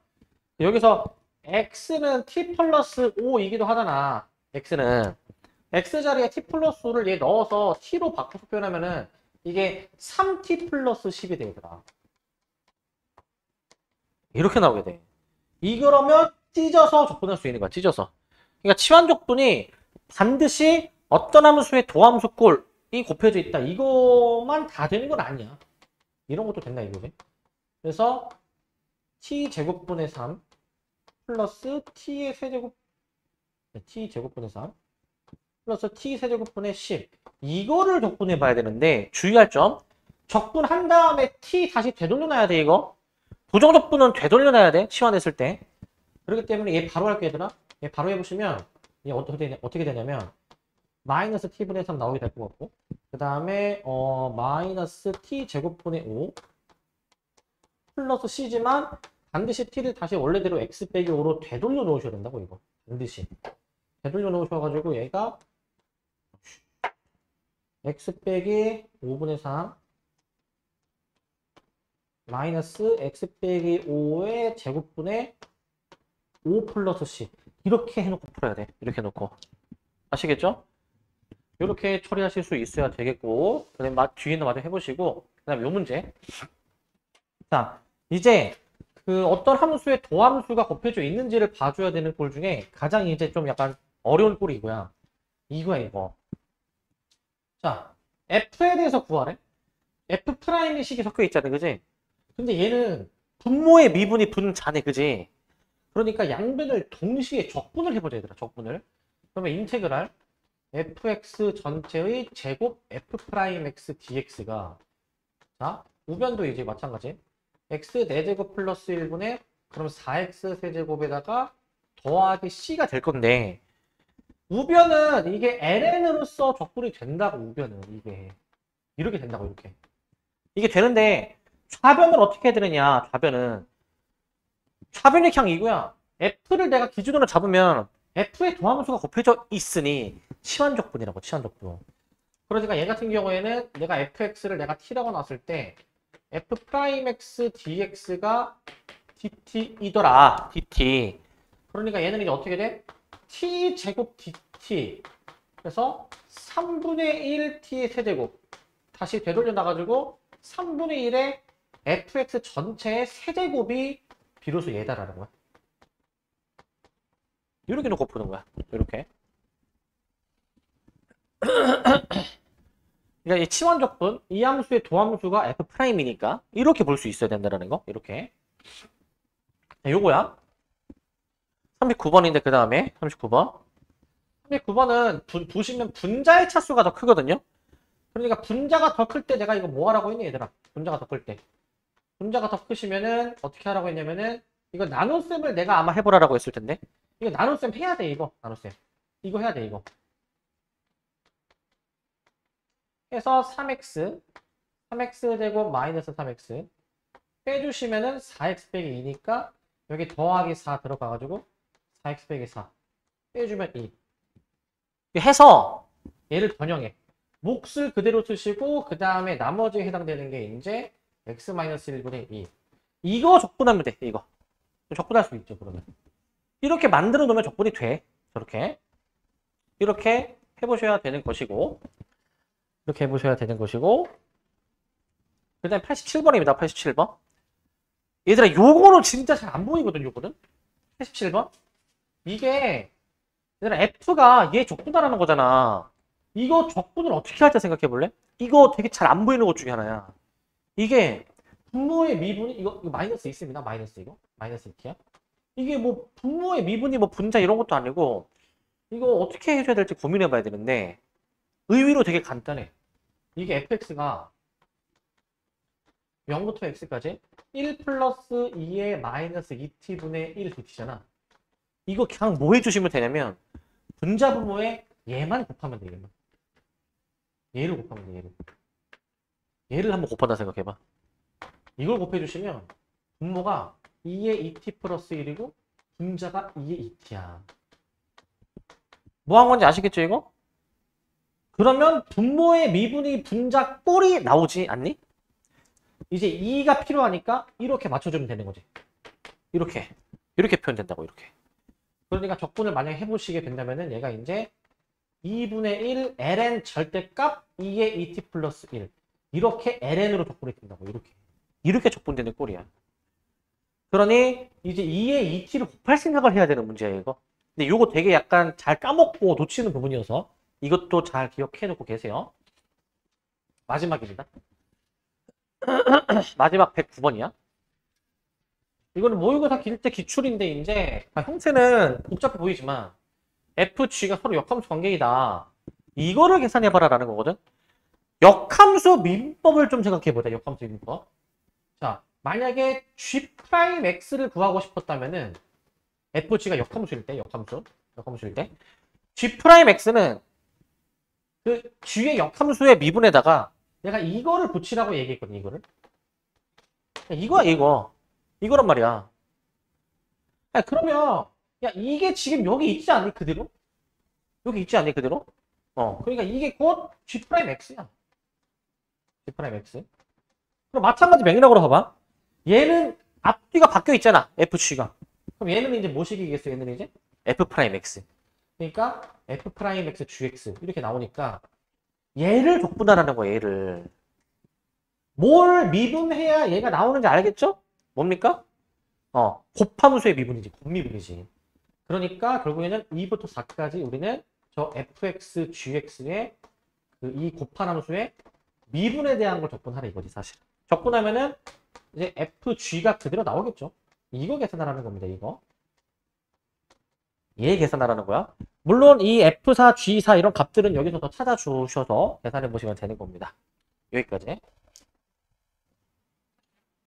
여기서 x는 t 플러스 5이기도 하잖아. x는 x 자리에 t 플러스 5를 얘 넣어서 t로 바꿔서 표현하면은 이게 3t 플러스 10이 되더라. 이렇게 나오게 돼. 이거라면 찢어서 적분할 수 있는 거야. 찢어서. 그러니까 치환적분이 반드시 어떤 함수의 도함수 꼴이 곱해져 있다. 이거만 다 되는 건 아니야. 이런 것도 된다 이거지. 그래서 t제곱분의 3 플러스 t의 세제곱 t제곱분의 3 플러스 t세제곱분의 10 이거를 적분해 봐야 되는데 주의할 점 적분한 다음에 t 다시 되돌려놔야 돼. 이거 부정적분은 되돌려놔야 돼. 치환했을 때. 그렇기 때문에 얘 바로 할게요 얘들아. 얘 바로 해보시면 얘 어떻게 되냐면 마이너스 t분의 3 나오게 될 것 같고 그 다음에 마이너스 t제곱분의 5 플러스 c지만 반드시 t를 다시 원래대로 x 빼기 5로 되돌려 놓으셔야 된다고. 이거 반드시 되돌려 놓으셔가지고 얘가 x 빼기 5분의 3 마이너스 x 빼기 5의 제곱분의 5 플러스 c 이렇게 해놓고 풀어야 돼. 이렇게 해놓고 아시겠죠? 이렇게 처리하실 수 있어야 되겠고 그 다음에 뒤에 있는 마저 해보시고 그 다음에 요 문제. 자 이제 그 어떤 함수의 도함수가 곱해져 있는지를 봐줘야 되는 꼴 중에 가장 이제 좀 약간 어려운 꼴이 이거야. 이거야 이거. 자 f에 대해서 구하래. f 프라임의 식이 섞여 있잖아. 그지? 근데 얘는 분모의 미분이 분자네. 그지? 그러니까 양변을 동시에 적분을 해보자 얘들아. 적분을. 그러면 인테그랄 fx 전체의 제곱 f 프라임 x dx가 자 우변도 이제 마찬가지 x 4제곱 플러스 1분의 그럼 4x 세제곱에다가 더하기 c가 될 건데 우변은 이게 ln으로서 적분이 된다고. 우변은 이게 이렇게 된다고. 이렇게 이게 되는데 좌변을 어떻게 해야 되느냐. 좌변이 그냥 이거야. f를 내가 기준으로 잡으면 f의 도함수가 곱해져 있으니 치환적분이라고. 치환적분. 그러니까 얘 같은 경우에는 내가 fx를 내가 t라고 놨을 때 f 프라임 x dx가 dt이더라. dt. 그러니까 얘는 이제 어떻게 돼? t 제곱 dt. 그래서 3분의 1 t의 세제곱. 다시 되돌려 놔가지고 3분의 1의 fx 전체의 세제곱이 비로소 얘다라는 거야. 이렇게 놓고 푸는 거야. 이렇게. 그러니까 이 치환적분, 이 함수의 도함수가 f 프라임이니까 이렇게 볼 수 있어야 된다는 거. 이렇게. 요거야. 39번인데 그 다음에 39번. 39번은 보시면 분자의 차수가 더 크거든요. 그러니까 분자가 더 클 때 내가 이거 뭐 하라고 했니 얘들아? 분자가 더 클 때. 분자가 더 크시면은 어떻게 하라고 했냐면은 이거 나눗셈을 내가 아마 해보라고 했을 텐데 이거 나눗셈 해야 돼. 이거 나눗셈 이거 해야 돼. 이거 해서 3x 제곱 마이너스 3x 빼주시면은 4x 빼기 2니까 여기 더하기 4 들어가가지고 4x 빼기 4 빼주면 2 해서 얘를 변형해. 몫을 그대로 쓰시고 그 다음에 나머지에 해당되는 게 이제 x-1분의 2 이거 적분하면 돼. 이거 적분할 수 있죠. 그러면 이렇게 만들어 놓으면 적분이 돼. 저렇게 이렇게 해보셔야 되는 것이고 이렇게 해보셔야 되는 것이고 그 다음에 87번입니다. 87번 얘들아, 요거는 진짜 잘 안 보이거든, 요거는. 87번. 이게, 얘들아, F가 얘 적분하라는 거잖아. 이거 적분을 어떻게 할지 생각해 볼래? 이거 되게 잘 안 보이는 것 중에 하나야. 이게, 분모의 미분이, 이거 마이너스 있습니다. 마이너스 이거. 마이너스 이렇게야. 이게 뭐, 분모의 미분이 뭐 분자 이런 것도 아니고, 이거 어떻게 해줘야 될지 고민해 봐야 되는데, 의외로 되게 간단해. 이게 fx가 0부터 x까지 1 플러스 2의 마이너스 2t분의 1 dt잖아. 이거 그냥 뭐 해주시면 되냐면 분자 분모에 얘만 곱하면 돼. 얘만. 얘를 곱하면 돼. 얘를 한번 곱한다 생각해봐. 이걸 곱해주시면 분모가 2의 2t 플러스 1이고 분자가 2의 2t야. 뭐 한 건지 아시겠죠 이거? 그러면 분모의 미분이 분자 꼴이 나오지 않니? 이제 2가 필요하니까 이렇게 맞춰주면 되는 거지. 이렇게 표현된다고 이렇게. 그러니까 적분을 만약에 해보시게 된다면은 얘가 이제 2분의 1 ln 절대값 2의 2t 플러스 1 이렇게 ln으로 적분이 된다고 이렇게 적분되는 꼴이야. 그러니 이제 2의 2t를 곱할 생각을 해야 되는 문제야 이거. 근데 이거 되게 약간 잘 까먹고 놓치는 부분이어서 이것도 잘 기억해 놓고 계세요. 마지막입니다. 마지막 109번이야. 이거는 모의고사 길때 기출인데 이제 형태는 복잡해 보이지만 FG가 서로 역함수 관계이다. 이거를 계산해봐라 라는 거거든. 역함수 민법을 좀 생각해보자. 역함수 민법. 자, 만약에 G'X를 구하고 싶었다면은 FG가 역함수일 때 G'X는 그 G의 역함수의 미분에다가 내가 이거를 붙이라고 얘기했거든. 이거야 이거란 말이야. 야, 그러면 야 이게 지금 여기 있지 않니 그대로? 그러니까 이게 곧 G'X야. G'X. 그럼 마찬가지 맥락으로 봐봐. 얘는 앞뒤가 바뀌어 있잖아. FG가. 그럼 얘는 이제 뭐식이겠어? 얘는 이제 F'X. 그러니까 F'X GX 이렇게 나오니까 얘를 적분하라는 거야. 얘를. 뭘 미분해야 얘가 나오는지 알겠죠? 뭡니까? 곱함수의 미분이지. 곱미분이지. 그러니까 결국에는 2부터 4까지 우리는 저 fx, gx의 그 이 곱함함수의 미분에 대한 걸 적분하라 이거지 사실. 적분하면은 이제 fg가 그대로 나오겠죠. 이거 계산하라는 겁니다. 이거. 얘 계산하라는 거야. 물론 이 f4, g4 이런 값들은 여기서 더 찾아주셔서 계산해 보시면 되는 겁니다. 여기까지.